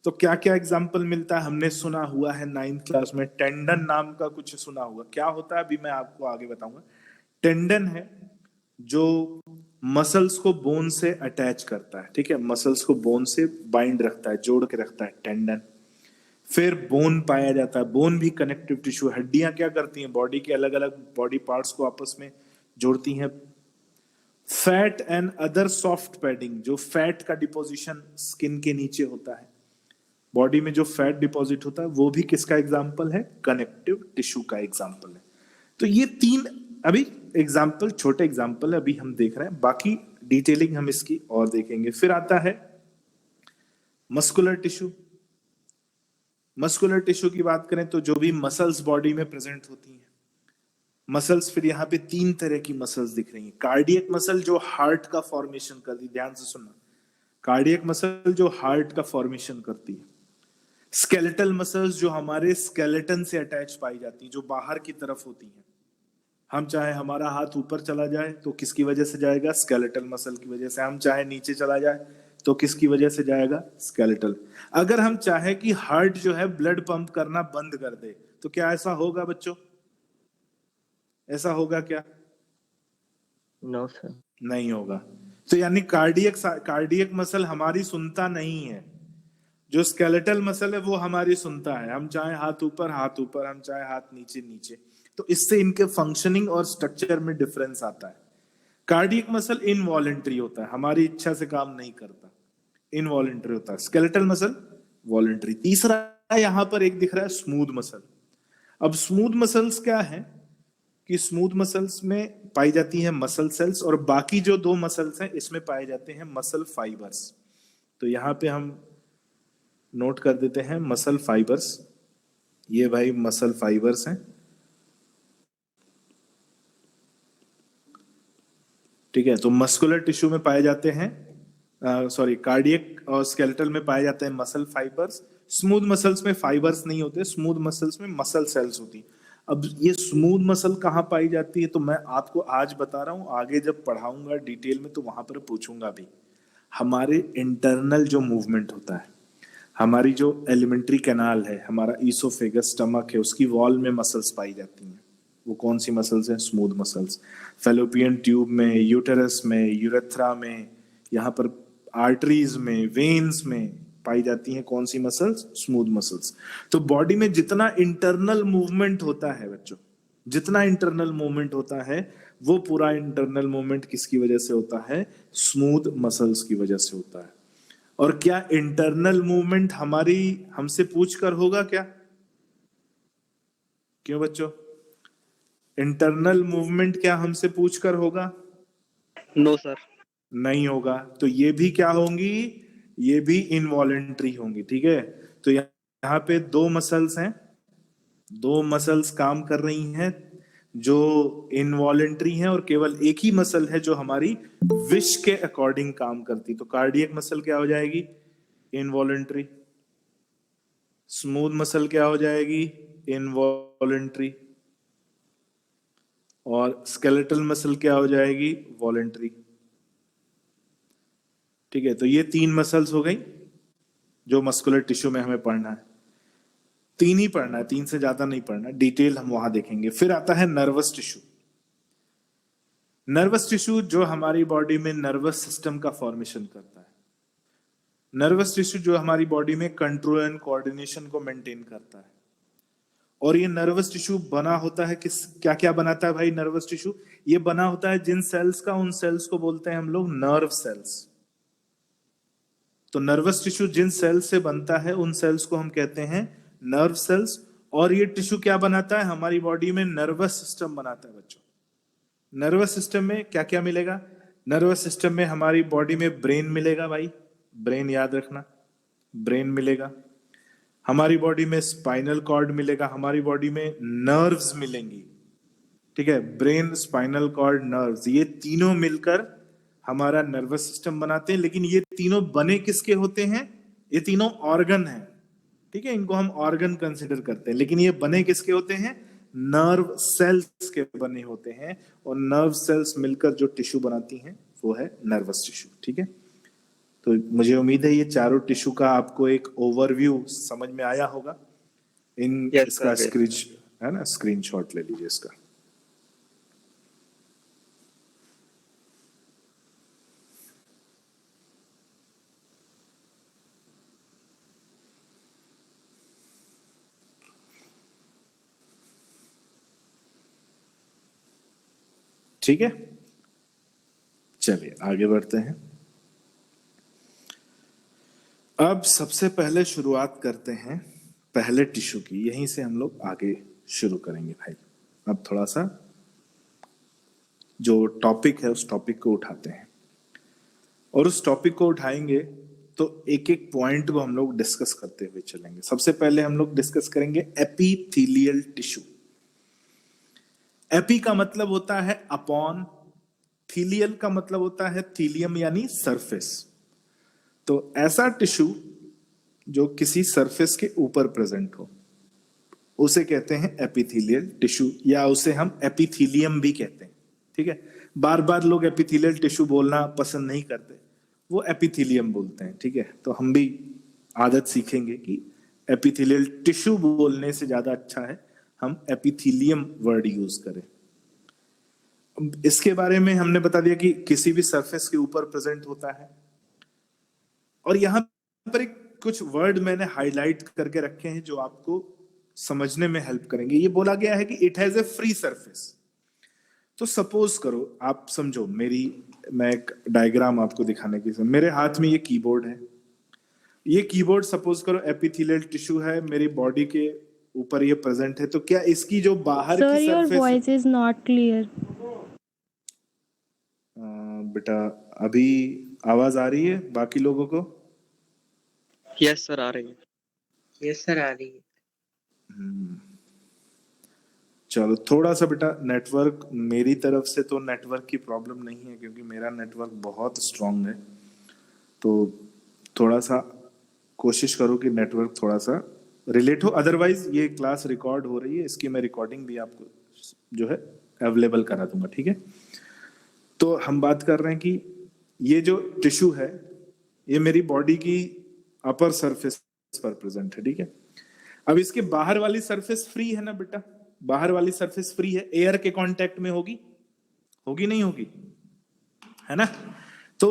तो क्या क्या एग्जाम्पल मिलता है, हमने सुना हुआ है 9th क्लास में, टेंडन नाम का कुछ सुना हुआ। क्या होता है अभी मैं आपको आगे बताऊंगा। टेंडन है जो मसल्स को बोन से अटैच करता है। ठीक है, मसल्स को बोन से बाइंड रखता है, जोड़ के रखता है, टेंडन। फिर बोन पाया जाता है। बोन भी कनेक्टिव टिश्यू। हड्डियां क्या करती हैं, बॉडी के अलग अलग बॉडी पार्ट्स को आपस में जोड़ती हैं। Fat and other soft padding, जो फैट का डिपोजिशन स्किन के नीचे होता है, बॉडी में जो फैट डिपॉजिट होता है, वो भी किसका एग्जाम्पल है, कनेक्टिव टिश्यू का एग्जाम्पल है। तो ये 3 अभी एग्जाम्पल, छोटे एग्जाम्पल अभी हम देख रहे हैं, बाकी डिटेलिंग हम इसकी और देखेंगे। फिर आता है मस्कुलर टिश्यू। मस्कुलर टिश्यू की बात करें तो जो भी मसल्स बॉडी में प्रेजेंट होती हैं, मसल्स, फिर यहाँ पे 3 तरह की मसल्स दिख रही हैं। कार्डियक मसल जो हार्ट का फॉर्मेशन करती है, ध्यान से सुनना, कार्डियक मसल जो हार्ट का फॉर्मेशन करती है। स्केलेटल मसल्स जो हमारे स्केलेटन से अटैच पाई जाती है, जो बाहर की तरफ होती हैं। हम चाहे हमारा हाथ ऊपर चला जाए तो किसकी वजह से जाएगा, स्केलेटल मसल की वजह से। हम चाहे नीचे चला जाए तो किसकी वजह से जाएगा, स्केलेटल। अगर हम चाहे कि हार्ट जो है ब्लड पंप करना बंद कर दे तो क्या ऐसा होगा बच्चों, ऐसा होगा क्या? No sir. नहीं होगा। तो यानी कार्डियक मसल हमारी सुनता नहीं है, जो स्केलेटल मसल है वो हमारी सुनता है। हम चाहे हाथ ऊपर हाथ ऊपर, हम चाहे हाथ नीचे नीचे। तो इससे इनके फंक्शनिंग और स्ट्रक्चर में डिफरेंस आता है। कार्डियक मसल इनवॉलेंट्री होता है, हमारी इच्छा से काम नहीं करता, इनवॉलेंट्री होता है। Skeletal muscle voluntary. तीसरा यहां पर एक दिख रहा है स्मूथ मसल। अब स्मूथ मसल्स क्या है कि स्मूथ मसल्स में पाई जाती है मसल सेल्स, और बाकी जो 2 मसल्स हैं इसमें पाए जाते हैं मसल फाइबर्स। तो यहां पे हम नोट कर देते हैं मसल फाइबर्स। ये भाई मसल फाइबर्स हैं। ठीक है, तो मस्कुलर टिश्यू में पाए जाते हैं, सॉरी, कार्डियक और स्केलेटल में पाए जाते हैं मसल फाइबर्स। स्मूथ मसल्स में फाइबर्स नहीं होते, स्मूथ मसल्स में मसल सेल्स होती हैं। अब ये स्मूथ मसल कहाँ पाई जाती है तो मैं आपको आज बता रहा हूं, आगे जब पढ़ाऊंगा डिटेल में तो वहां पर पूछूंगा भी। हमारे इंटरनल जो मूवमेंट होता है, हमारी जो एलिमेंट्री कैनाल है, हमारा ईसोफेगस स्टमक है, उसकी वॉल में मसल्स पाई जाती हैं। वो कौन सी मसल्स हैं, स्मूथ मसल्स। फेलोपियन ट्यूब में, यूटेरस में, यूरेथ्रा में, यहाँ पर आर्टरीज में, वेन्स में पाई जाती हैं कौन सी मसल्स, स्मूथ मसल्स। तो बॉडी में जितना इंटरनल मूवमेंट होता है बच्चों, जितना इंटरनल मूवमेंट होता है, वो पूरा इंटरनल मूवमेंट किसकी वजह से होता है, स्मूथ मसल्स की वजह से होता है। और क्या इंटरनल मूवमेंट हमारी हमसे पूछ कर होगा क्या? क्यों बच्चों, इंटरनल मूवमेंट क्या हमसे पूछ कर होगा? No sir. नहीं होगा। तो ये भी क्या होंगी, ये भी इनवॉलेंट्री होंगी। ठीक है, तो यहाँ पे 2 मसल्स हैं, 2 मसल्स काम कर रही हैं जो इनवॉलेंट्री हैं, और केवल एक ही मसल है जो हमारी विश के अकॉर्डिंग काम करती। तो कार्डियक मसल क्या हो जाएगी, इनवॉलेंट्री। स्मूथ मसल क्या हो जाएगी, इनवॉलेंट्री। और स्केलेटल मसल क्या हो जाएगी, वॉलेंट्री। ठीक है, तो ये 3 मसल्स हो गई जो मस्कुलर टिश्यू में हमें पढ़ना है। 3 ही पढ़ना है, 3 से ज्यादा नहीं पढ़ना, डिटेल हम वहां देखेंगे। फिर आता है नर्वस टिश्यू। नर्वस टिश्यू जो हमारी बॉडी में नर्वस सिस्टम का फॉर्मेशन करता है। नर्वस टिश्यू जो हमारी बॉडी में कंट्रोल एंड कोऑर्डिनेशन को मेंटेन करता है। और ये नर्वस टिश्यू बना होता है किस, क्या क्या बनाता है भाई नर्वस टिश्यू? ये बना होता है जिन सेल्स का, उन सेल्स को बोलते हैं हम लोग नर्व सेल्स। तो नर्वस टिश्यू जिन सेल्स से बनता है उन सेल्स को हम कहते हैं नर्व सेल्स। और ये टिश्यू क्या बनाता है, हमारी बॉडी में नर्वस सिस्टम बनाता है बच्चों। नर्वस सिस्टम में क्या क्या मिलेगा, नर्वस सिस्टम में हमारी बॉडी में ब्रेन मिलेगा भाई, ब्रेन याद रखना, ब्रेन मिलेगा। हमारी बॉडी में स्पाइनल कॉर्ड मिलेगा, हमारी बॉडी में नर्व्स मिलेंगी, ठीक है। ब्रेन, स्पाइनल कॉर्ड, नर्व्स, ये तीनों मिलकर हमारा नर्वस सिस्टम बनाते हैं। लेकिन ये तीनों बने किसके होते हैं? ये तीनों ऑर्गन हैं, ठीक है, इनको हम ऑर्गन कंसिडर करते हैं। लेकिन ये बने किसके होते हैं? नर्व सेल्स के बने होते हैं। और नर्व सेल्स मिलकर जो टिश्यू बनाती हैं वो है नर्वस टिश्यू, ठीक है। तो मुझे उम्मीद है ये चारों टिश्यू का आपको एक ओवरव्यू समझ में आया होगा। Yes, इसका sir. स्क्रीन है ना, स्क्रीनशॉट ले लीजिए इसका। ठीक है, चलिए आगे बढ़ते हैं। अब सबसे पहले शुरुआत करते हैं पहले टिश्यू की, यहीं से हम लोग आगे शुरू करेंगे भाई। अब थोड़ा सा जो टॉपिक है उस टॉपिक को उठाते हैं, और उस टॉपिक को उठाएंगे तो एक एक पॉइंट को हम लोग डिस्कस करते हुए चलेंगे। सबसे पहले हम लोग डिस्कस करेंगे एपिथेलियल टिश्यू। एपी का मतलब होता है अपॉन, थीलियल का मतलब होता है थीलियम यानी सरफेस। तो ऐसा टिश्यू जो किसी सरफेस के ऊपर प्रेजेंट हो उसे कहते हैं एपिथेलियल टिश्यू, या उसे हम एपिथेलियम भी कहते हैं, ठीक है। बार बार लोग एपिथेलियल टिश्यू बोलना पसंद नहीं करते, वो एपिथेलियम बोलते हैं, ठीक है। तो हम भी आदत सीखेंगे कि एपिथेलियल टिश्यू बोलने से ज्यादा अच्छा है हम एपिथेलियम वर्ड यूज करें। इसके बारे में हमने बता दिया कि किसी भी सरफेस के ऊपर प्रेजेंट होता है। और यहां पर एक कुछ वर्ड मैंने हाईलाइट करके रखे हैं जो आपको समझने में हेल्प करेंगे। ये बोला गया है कि it has a free surface. तो सपोज करो, आप समझो, मैं एक डायग्राम आपको दिखाने की, मेरे हाथ में ये कीबोर्ड है। ये कीबोर्ड सपोज करो एपिथेलियल टिश्यू है, मेरी बॉडी के ऊपर ये प्रेजेंट है। तो क्या इसकी जो बाहर Sir, की your surface, voice is not clear. बेटा अभी आवाज आ रही है बाकी लोगों को? Yes, sir. आ रही है। यस सर, आ रही है। चलो थोड़ा सा बेटा नेटवर्क, मेरी तरफ से तो नेटवर्क की प्रॉब्लम नहीं है क्योंकि मेरा नेटवर्क बहुत स्ट्रांग है। तो थोड़ा सा कोशिश करो कि नेटवर्क थोड़ा सा रिलेट हो। अदरवाइज ये क्लास रिकॉर्ड हो रही है, इसकी मैं रिकॉर्डिंग भी आपको जो है अवेलेबल करा दूंगा, ठीक है। तो हम बात कर रहे हैं कि ये जो टिश्यू है ये मेरी बॉडी की अपर सरफेस पर प्रेजेंट है, ठीक है। अब इसके बाहर वाली सरफेस फ्री है ना बेटा, बाहर वाली सरफेस फ्री है, एयर के कांटेक्ट में होगी, होगी नहीं होगी, है ना। तो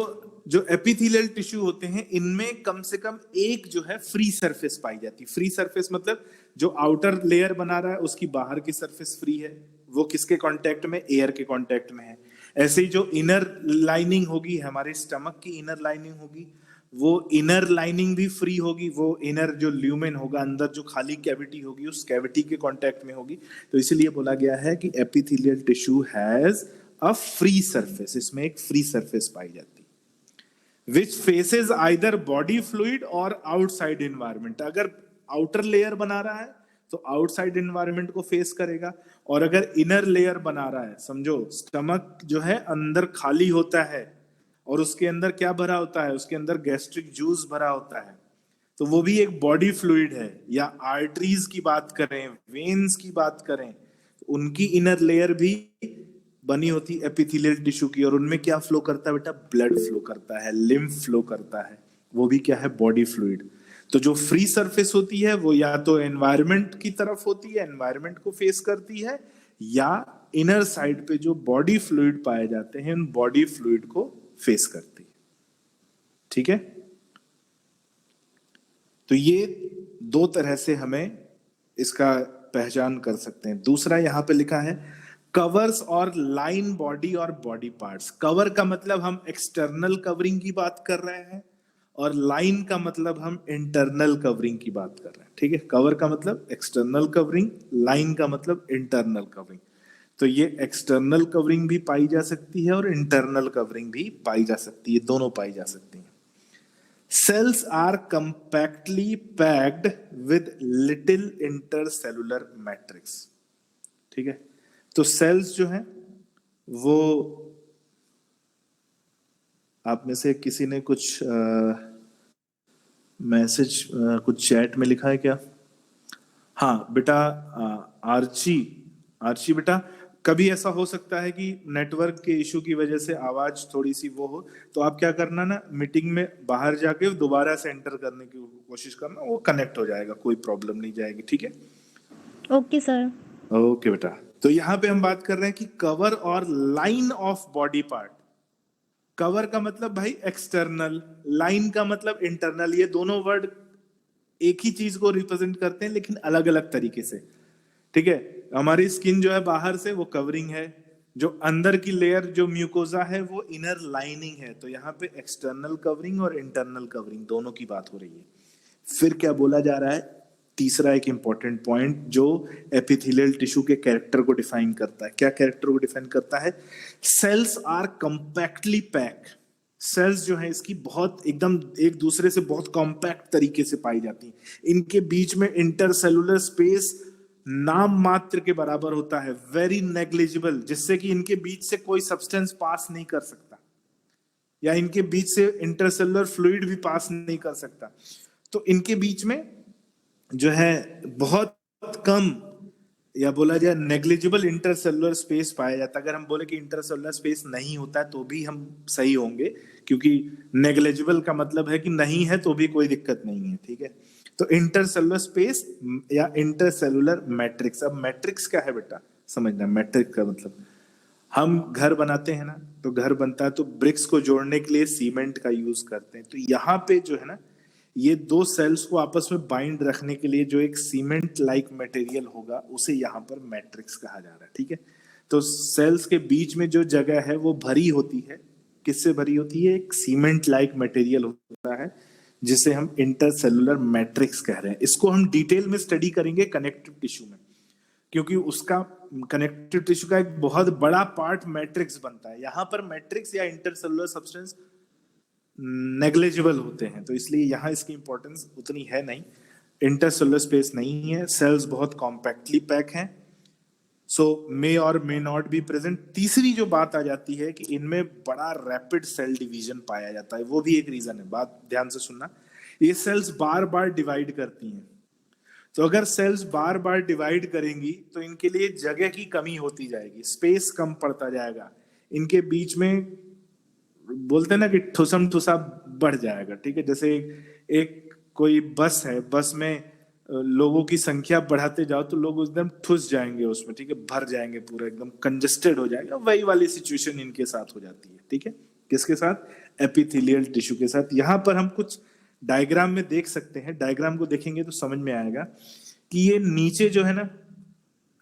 जो एपिथेलियल टिश्यू होते हैं इनमें कम से कम एक जो है फ्री सरफेस पाई जाती है। फ्री सरफेस मतलब जो आउटर लेयर बना रहा है उसकी बाहर की सरफेस फ्री है, वो किसके कांटेक्ट में? एयर के कांटेक्ट में है। ऐसे ही जो इनर लाइनिंग होगी, हमारे स्टमक की इनर लाइनिंग होगी, वो इनर लाइनिंग भी फ्री होगी। वो इनर जो ल्यूमेन होगा, अंदर जो खाली कैविटी होगी, उस कैविटी के कांटेक्ट में होगी। तो इसलिए बोला गया है कि epithelial tissue has a free surface, इसमें एक फ्री सरफेस पाई जाती है, विच फेसेस आइदर बॉडी फ्लूइड और आउटसाइड एनवायरनमेंट। अगर आउटर लेयर बना रहा है तो आउटसाइड एनवायरनमेंट को फेस करेगा, और अगर इनर लेयर बना रहा है, समझो स्टमक जो है अंदर खाली होता है और उसके अंदर क्या भरा होता है? उसके अंदर गैस्ट्रिक जूस भरा होता है, तो वो भी एक बॉडी फ्लूइड है। या आर्टरीज की बात करें, वेन्स की बात करें, उनकी इनर लेयर भी बनी होती एपिथेलियल टिश्यू की, और उनमें क्या फ्लो करता है बेटा? ब्लड फ्लो करता है, लिम्फ फ्लो करता है, वो भी क्या है? Body fluid. तो जो फ्री सरफेस होती है वो या तो एनवायरनमेंट की तरफ होती है, एनवायरनमेंट को फेस करती है, या इनर साइड पे जो बॉडी फ्लूइड पाए जाते हैं उन बॉडी फ्लूइड को फेस करती है, ठीक है। तो ये दो तरह से हमें इसका पहचान कर सकते हैं। दूसरा यहां पे लिखा है कवर्स और लाइन बॉडी और बॉडी पार्ट्स। कवर का मतलब हम एक्सटर्नल कवरिंग की बात कर रहे हैं, और लाइन का मतलब हम इंटरनल कवरिंग की बात कर रहे हैं, ठीक है। कवर का मतलब एक्सटर्नल कवरिंग, लाइन का मतलब इंटरनल कवरिंग। तो ये एक्सटर्नल कवरिंग भी पाई जा सकती है और इंटरनल कवरिंग भी पाई जा सकती है, दोनों पाई जा सकती है। cells are compactly packed with little intercellular matrix. ठीक है, तो सेल्स जो है वो, आप में से किसी ने कुछ मैसेज कुछ चैट में लिखा है क्या? हाँ बेटा, आर्ची, आर्ची बेटा, कभी ऐसा हो सकता है कि नेटवर्क के इशू की वजह से आवाज थोड़ी सी वो हो, तो आप क्या करना ना, मीटिंग में बाहर जाके दोबारा से एंटर करने की कोशिश करना, वो कनेक्ट हो जाएगा, कोई प्रॉब्लम नहीं जाएगी। ठीक है, ओके सर। ओके बेटा। तो यहाँ पे हम बात कर रहे हैं कि कवर और line of body part. Cover का मतलब भाई एक्सटर्नल, लाइन का मतलब इंटरनल। ये दोनों वर्ड एक ही चीज को रिप्रेजेंट करते हैं लेकिन अलग अलग तरीके से। ठीक है, हमारी स्किन जो है बाहर से वो कवरिंग है, जो अंदर की लेयर जो म्यूकोजा है वो इनर लाइनिंग है। तो यहाँ पे एक्सटर्नल कवरिंग और इंटरनल कवरिंग दोनों की बात हो रही है। फिर क्या बोला जा रहा है, तीसरा एक इंपॉर्टेंट पॉइंट जो एपिथेलियल टिश्यू के कैरेक्टर को डिफाइन करता है। क्या कैरेक्टर को डिफाइन करता है? Cells are compactly pack. Cells जो है इसकी बहुत एकदम एक दूसरे से बहुत कॉम्पैक्ट तरीके से पाई जाती है। इनके बीच में इंटरसेलुलर स्पेस नाम मात्र के बराबर होता है, वेरी नेग्लिजिबल, जिससे कि इनके बीच से कोई सब्सटेंस पास नहीं कर सकता, या इनके बीच से इंटरसेलुलर फ्लूइड भी पास नहीं कर सकता। तो इनके बीच में जो है बहुत कम, या बोला जाए नेग्लिजिबल इंटरसेलुलर स्पेस पाया जाता है। अगर हम बोले कि इंटरसेलुलर स्पेस नहीं होता है तो भी हम सही होंगे, क्योंकि नेग्लिजिबल का मतलब है कि नहीं है तो भी कोई दिक्कत नहीं है। ठीक है, तो इंटरसेलुलर स्पेस या इंटरसेलुलर मैट्रिक्स। अब मैट्रिक्स क्या है बेटा, समझना। मैट्रिक्स का मतलब, हम घर बनाते हैं ना, तो घर बनता है तो ब्रिक्स को जोड़ने के लिए सीमेंट का यूज करते हैं। तो यहाँ पे जो है ना, ये दो सेल्स को आपस में बाइंड रखने के लिए जो एक सीमेंट लाइक मटेरियल होगा उसे यहाँ पर मैट्रिक्स कहा जा रहा है। ठीक है, तो सेल्स के बीच में जो जगह है वो भरी होती है, किससे भरी होती है? एक सीमेंट लाइक मटेरियल होता है जिसे हम इंटरसेलुलर मैट्रिक्स कह रहे हैं। इसको हम डिटेल में स्टडी करेंगे कनेक्टिव टिश्यू में, क्योंकि उसका कनेक्टिव टिश्यू का एक बहुत बड़ा पार्ट मैट्रिक्स बनता है। यहाँ पर मैट्रिक्स या इंटरसेलुलर सब्सटेंस नेग्लिजिबल होते हैं, तो इसलिए यहाँ इसकी इंपॉर्टेंस उतनी है नहीं। इंटरसेलुलर स्पेस नहीं है, सेल्स बहुत कॉम्पैक्टली पैक हैं, सो मे और मे नॉट बी प्रेजेंट। तीसरी जो बात आ जाती है कि इनमें बड़ा रैपिड सेल डिवीजन पाया जाता है, वो भी एक रीजन है। बात ध्यान से सुनना, ये सेल्स बार बार डिवाइड करती हैं। तो अगर सेल्स बार बार डिवाइड करेंगी तो इनके लिए जगह की कमी होती जाएगी, स्पेस कम पड़ता जाएगा, इनके बीच में बोलते हैं ना कि ठुसम ठुसा बढ़ जाएगा। ठीक है, जैसे एक कोई बस है, बस में लोगों की संख्या बढ़ाते जाओ तो लोग एकदम ठुस जाएंगे उसमें। ठीक है, भर जाएंगे, पूरा एकदम कंजेस्टेड हो जाएगा। वही वाली सिचुएशन इनके साथ हो जाती है। ठीक है, किसके साथ? एपिथेलियल टिश्यू के साथ। यहाँ पर हम कुछ डायग्राम में देख सकते हैं, डायग्राम को देखेंगे तो समझ में आएगा कि ये नीचे जो है ना,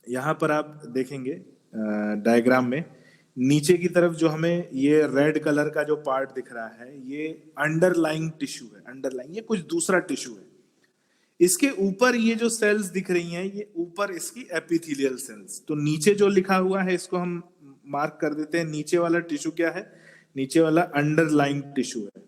यहाँ पर आप देखेंगे डायग्राम में नीचे की तरफ जो हमें ये रेड कलर का जो पार्ट दिख रहा है, ये अंडरलाइंग टिश्यू है। अंडरलाइंग ये कुछ दूसरा टिश्यू है। इसके ऊपर ये जो सेल्स दिख रही हैं, ये ऊपर इसकी एपिथेलियल सेल्स। तो नीचे जो लिखा हुआ है इसको हम मार्क कर देते हैं। नीचे वाला टिश्यू क्या है? नीचे वाला अंडरलाइंग टिश्यू है।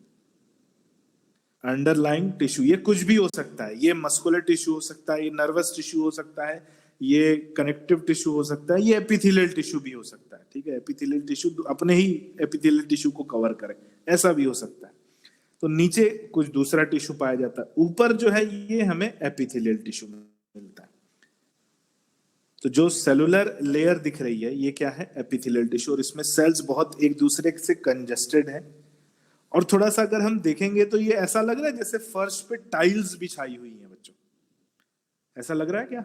अंडरलाइंग टिश्यू ये कुछ भी हो सकता है, ये मस्कुलर टिश्यू हो सकता है, ये नर्वस टिश्यू हो सकता है, ये कनेक्टिव टिश्यू हो सकता है, ये एपिथेलियल टिश्यू भी हो सकता है। ठीक है, एपिथेलियल टिश्यू अपने ही एपिथेलियल टिश्यू को कवर करे, ऐसा भी हो सकता है। तो नीचे कुछ दूसरा टिश्यू पाया जाता है, ऊपर जो है ये हमें एपिथेलियल टिश्यू मिलता है। तो जो सेलुलर लेयर दिख रही है ये क्या है? Epithelial tissue. और इसमें सेल्स बहुत एक दूसरे से कंजेस्टेड है। और थोड़ा सा अगर हम देखेंगे तो ये ऐसा लग रहा है जैसे फर्श पे टाइल्स बिछाई हुई है बच्चों। ऐसा लग रहा है क्या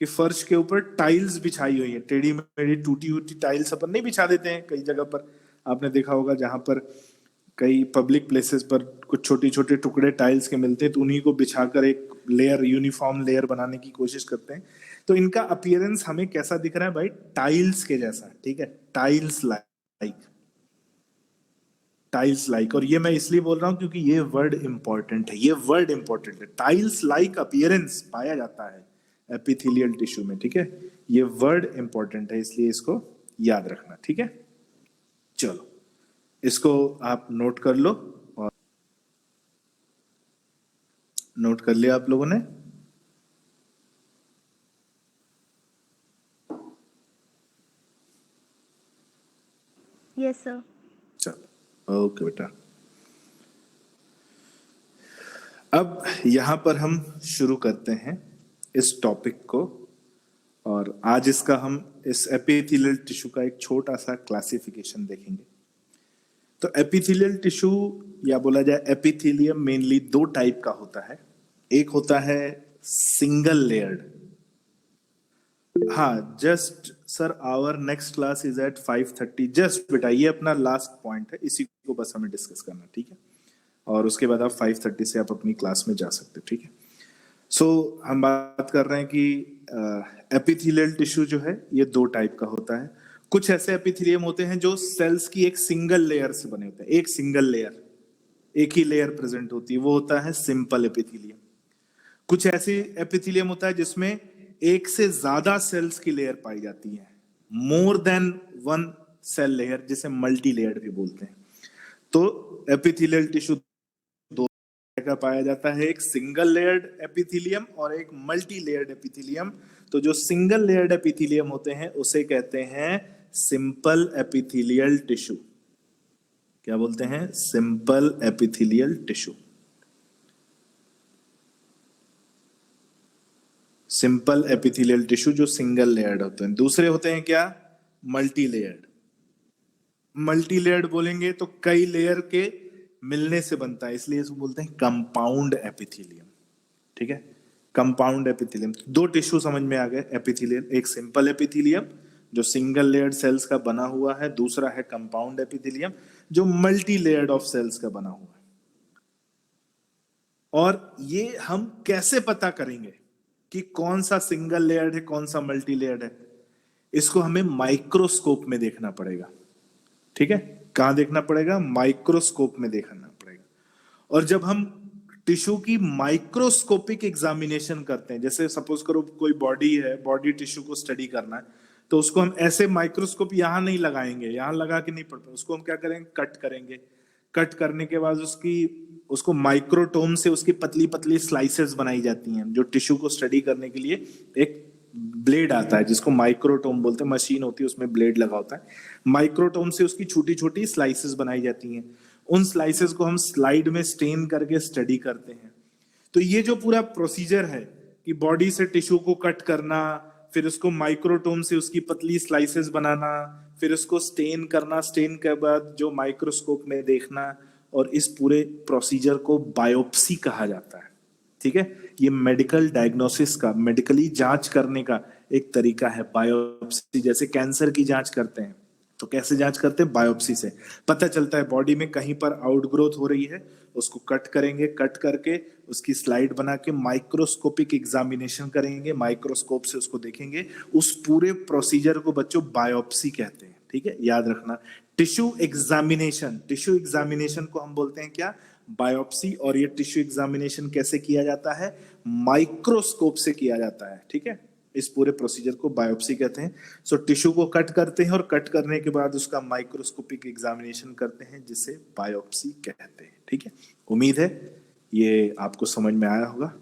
कि फर्श के ऊपर टाइल्स बिछाई हुई है? टेढ़ी मेढ़ी टूटी हुई टाइल्स अपन नहीं बिछा देते हैं कई जगह पर, आपने देखा होगा, जहां पर कई पब्लिक प्लेसेस पर कुछ छोटे छोटे टुकड़े टाइल्स के मिलते हैं, तो उन्हीं को बिछाकर एक लेयर, यूनिफॉर्म लेयर बनाने की कोशिश करते हैं। तो इनका अपीयरेंस हमें कैसा दिख रहा है भाई? टाइल्स के जैसा। ठीक है, टाइल्स लाइक, टाइल्स लाइक। और ये मैं इसलिए बोल रहा हूं क्योंकि ये वर्ड इंपॉर्टेंट है, ये वर्ड इंपॉर्टेंट है। टाइल्स लाइक अपीयरेंस पाया जाता है एपिथेलियल टिश्यू में। ठीक है, ये वर्ड इंपॉर्टेंट है, इसलिए इसको याद रखना। ठीक है, चलो इसको आप नोट कर लो। और नोट कर लिया आप लोगों ने? Yes sir. चलो ओके बेटा। अब यहां पर हम शुरू करते हैं इस टॉपिक को, और आज इसका हम इस एपिथेलियल टिश्यू का एक छोटा सा क्लासिफिकेशन देखेंगे। तो एपिथेलियल टिश्यू या बोला जाए एपिथेलियम मेनली दो टाइप का होता है। एक होता है सिंगल लेयर्ड। हाँ just sir our next class is at 5:30। Just बेटा ये अपना लास्ट पॉइंट है, इसी को बस हमें डिस्कस करना, ठीक है? और उसके बाद आप 5:30 से आप अपनी क्लास में जा सकते हो, ठीक है? सो हम बात कर रहे हैं कि एपिथेलियल टिश्यू जो है ये दो टाइप का होता है। कुछ ऐसे एपिथेलियम होते हैं जो सेल्स की एक सिंगल लेयर से बने होते हैं, एक सिंगल लेयर, एक ही लेयर प्रेजेंट होती है, वो होता है सिंपल एपिथेलियम। कुछ ऐसे एपिथेलियम होता है जिसमें एक से ज्यादा सेल्स की लेयर पाई जाती है, more than one cell layer, जिसे मल्टी लेयर्ड भी बोलते हैं। तो एपिथेलियल टिश्यू दो तरह का पाया जाता है, एक सिंगल लेयर्ड एपिथेलियम और एक मल्टी लेयर्ड एपिथेलियम। तो जो सिंगल लेयर्ड एपिथेलियम होते हैं उसे कहते हैं सिंपल एपिथेलियल टिश्यू। क्या बोलते हैं? Simple epithelial tissue. Simple epithelial tissue जो सिंगल लेयर्ड होते हैं। दूसरे होते हैं क्या? Multi layered. मल्टी लेयर्ड बोलेंगे तो कई लेयर के मिलने से बनता है, इसलिए इसको बोलते हैं कंपाउंड एपिथेलियम, ठीक है? Compound epithelium. दो टिश्यू समझ में आ गए एपिथेलियल, एक सिंपल एपिथेलियम जो सिंगल लेयर्ड सेल्स का बना हुआ है, दूसरा है कंपाउंड एपिथेलियम जो मल्टी लेयर्ड ऑफ सेल्स का बना हुआ है। और ये हम कैसे पता करेंगे कि कौन सा सिंगल लेयर्ड है, कौन सा मल्टी लेयर्ड है? इसको हमें माइक्रोस्कोप में देखना पड़ेगा, ठीक है? कहां देखना पड़ेगा? माइक्रोस्कोप में देखना पड़ेगा। और जब हम टिश्यू की माइक्रोस्कोपिक एग्जामिनेशन करते हैं, जैसे सपोज करो कोई बॉडी है, बॉडी टिश्यू को स्टडी करना है, तो उसको हम ऐसे माइक्रोस्कोप यहां नहीं लगाएंगे, यहां लगा के नहीं पड़ता, उसको हम क्या करेंगे? कट करेंगे। कट करने के बाद उसको माइक्रोटोम से उसकी पतली पतली स्लाइसेस बनाई जाती हैं। जो टिश्यू को स्टडी करने के लिए एक ब्लेड आता है जिसको माइक्रोटोम बोलते हैं, मशीन होती है उसमें ब्लेड लगा होता है। माइक्रोटोम से उसकी छोटी छोटी स्लाइसेस बनाई जाती हैं। उन स्लाइसेस को हम स्लाइड में स्टेन करके स्टडी करते हैं। तो ये जो पूरा प्रोसीजर है कि बॉडी से टिश्यू को कट करना, फिर उसको माइक्रोटोम से उसकी पतली स्लाइसेस बनाना, फिर उसको स्टेन करना, स्टेन के बाद जो माइक्रोस्कोप में देखना, और इस पूरे प्रोसीजर को बायोप्सी कहा जाता है, ठीक है? ये मेडिकल डायग्नोसिस का, मेडिकली जांच करने का एक तरीका है बायोप्सी। जैसे कैंसर की जांच करते हैं तो कैसे जांच करते हैं? बायोप्सी से पता चलता है बॉडी में कहीं पर आउटग्रोथ हो रही है, उसको कट करेंगे, कट करके उसकी स्लाइड बना के माइक्रोस्कोपिक एग्जामिनेशन करेंगे, माइक्रोस्कोप से उसको देखेंगे। उस पूरे प्रोसीजर को बच्चों बायोप्सी कहते हैं, ठीक है? याद रखना। टिश्यू एग्जामिनेशन को हम बोलते हैं क्या? बायोप्सी। और ये टिश्यू एग्जामिनेशन कैसे किया जाता है? माइक्रोस्कोप से किया जाता है, ठीक है? इस पूरे प्रोसीजर को बायोप्सी कहते हैं। सो टिश्यू को कट करते हैं और कट करने के बाद उसका माइक्रोस्कोपिक एग्जामिनेशन करते हैं, जिसे बायोप्सी कहते हैं, ठीक है? उम्मीद है ये आपको समझ में आया होगा।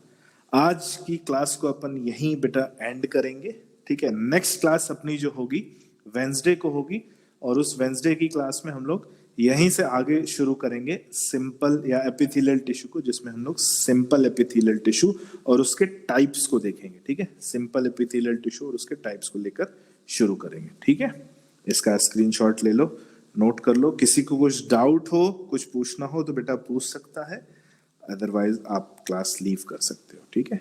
आज की क्लास को अपन यहीं बेटा एंड करेंगे, ठीक है? नेक्स्ट क्लास अपनी जो होगी वेंसडे को होगी, और उस वेंसडे की क्लास में हम लोग यहीं से आगे शुरू करेंगे सिंपल या एपिथेलियल टिश्यू को, जिसमें हम लोग सिंपल एपिथेलियल टिश्यू और उसके टाइप्स को देखेंगे, ठीक है? सिंपल एपिथेलियल टिश्यू और उसके टाइप्स को लेकर शुरू करेंगे, ठीक है? इसका स्क्रीनशॉट ले लो, नोट कर लो। किसी को कुछ डाउट हो, कुछ पूछना हो तो बेटा पूछ सकता है, अदरवाइज आप क्लास लीव कर सकते हो, ठीक है?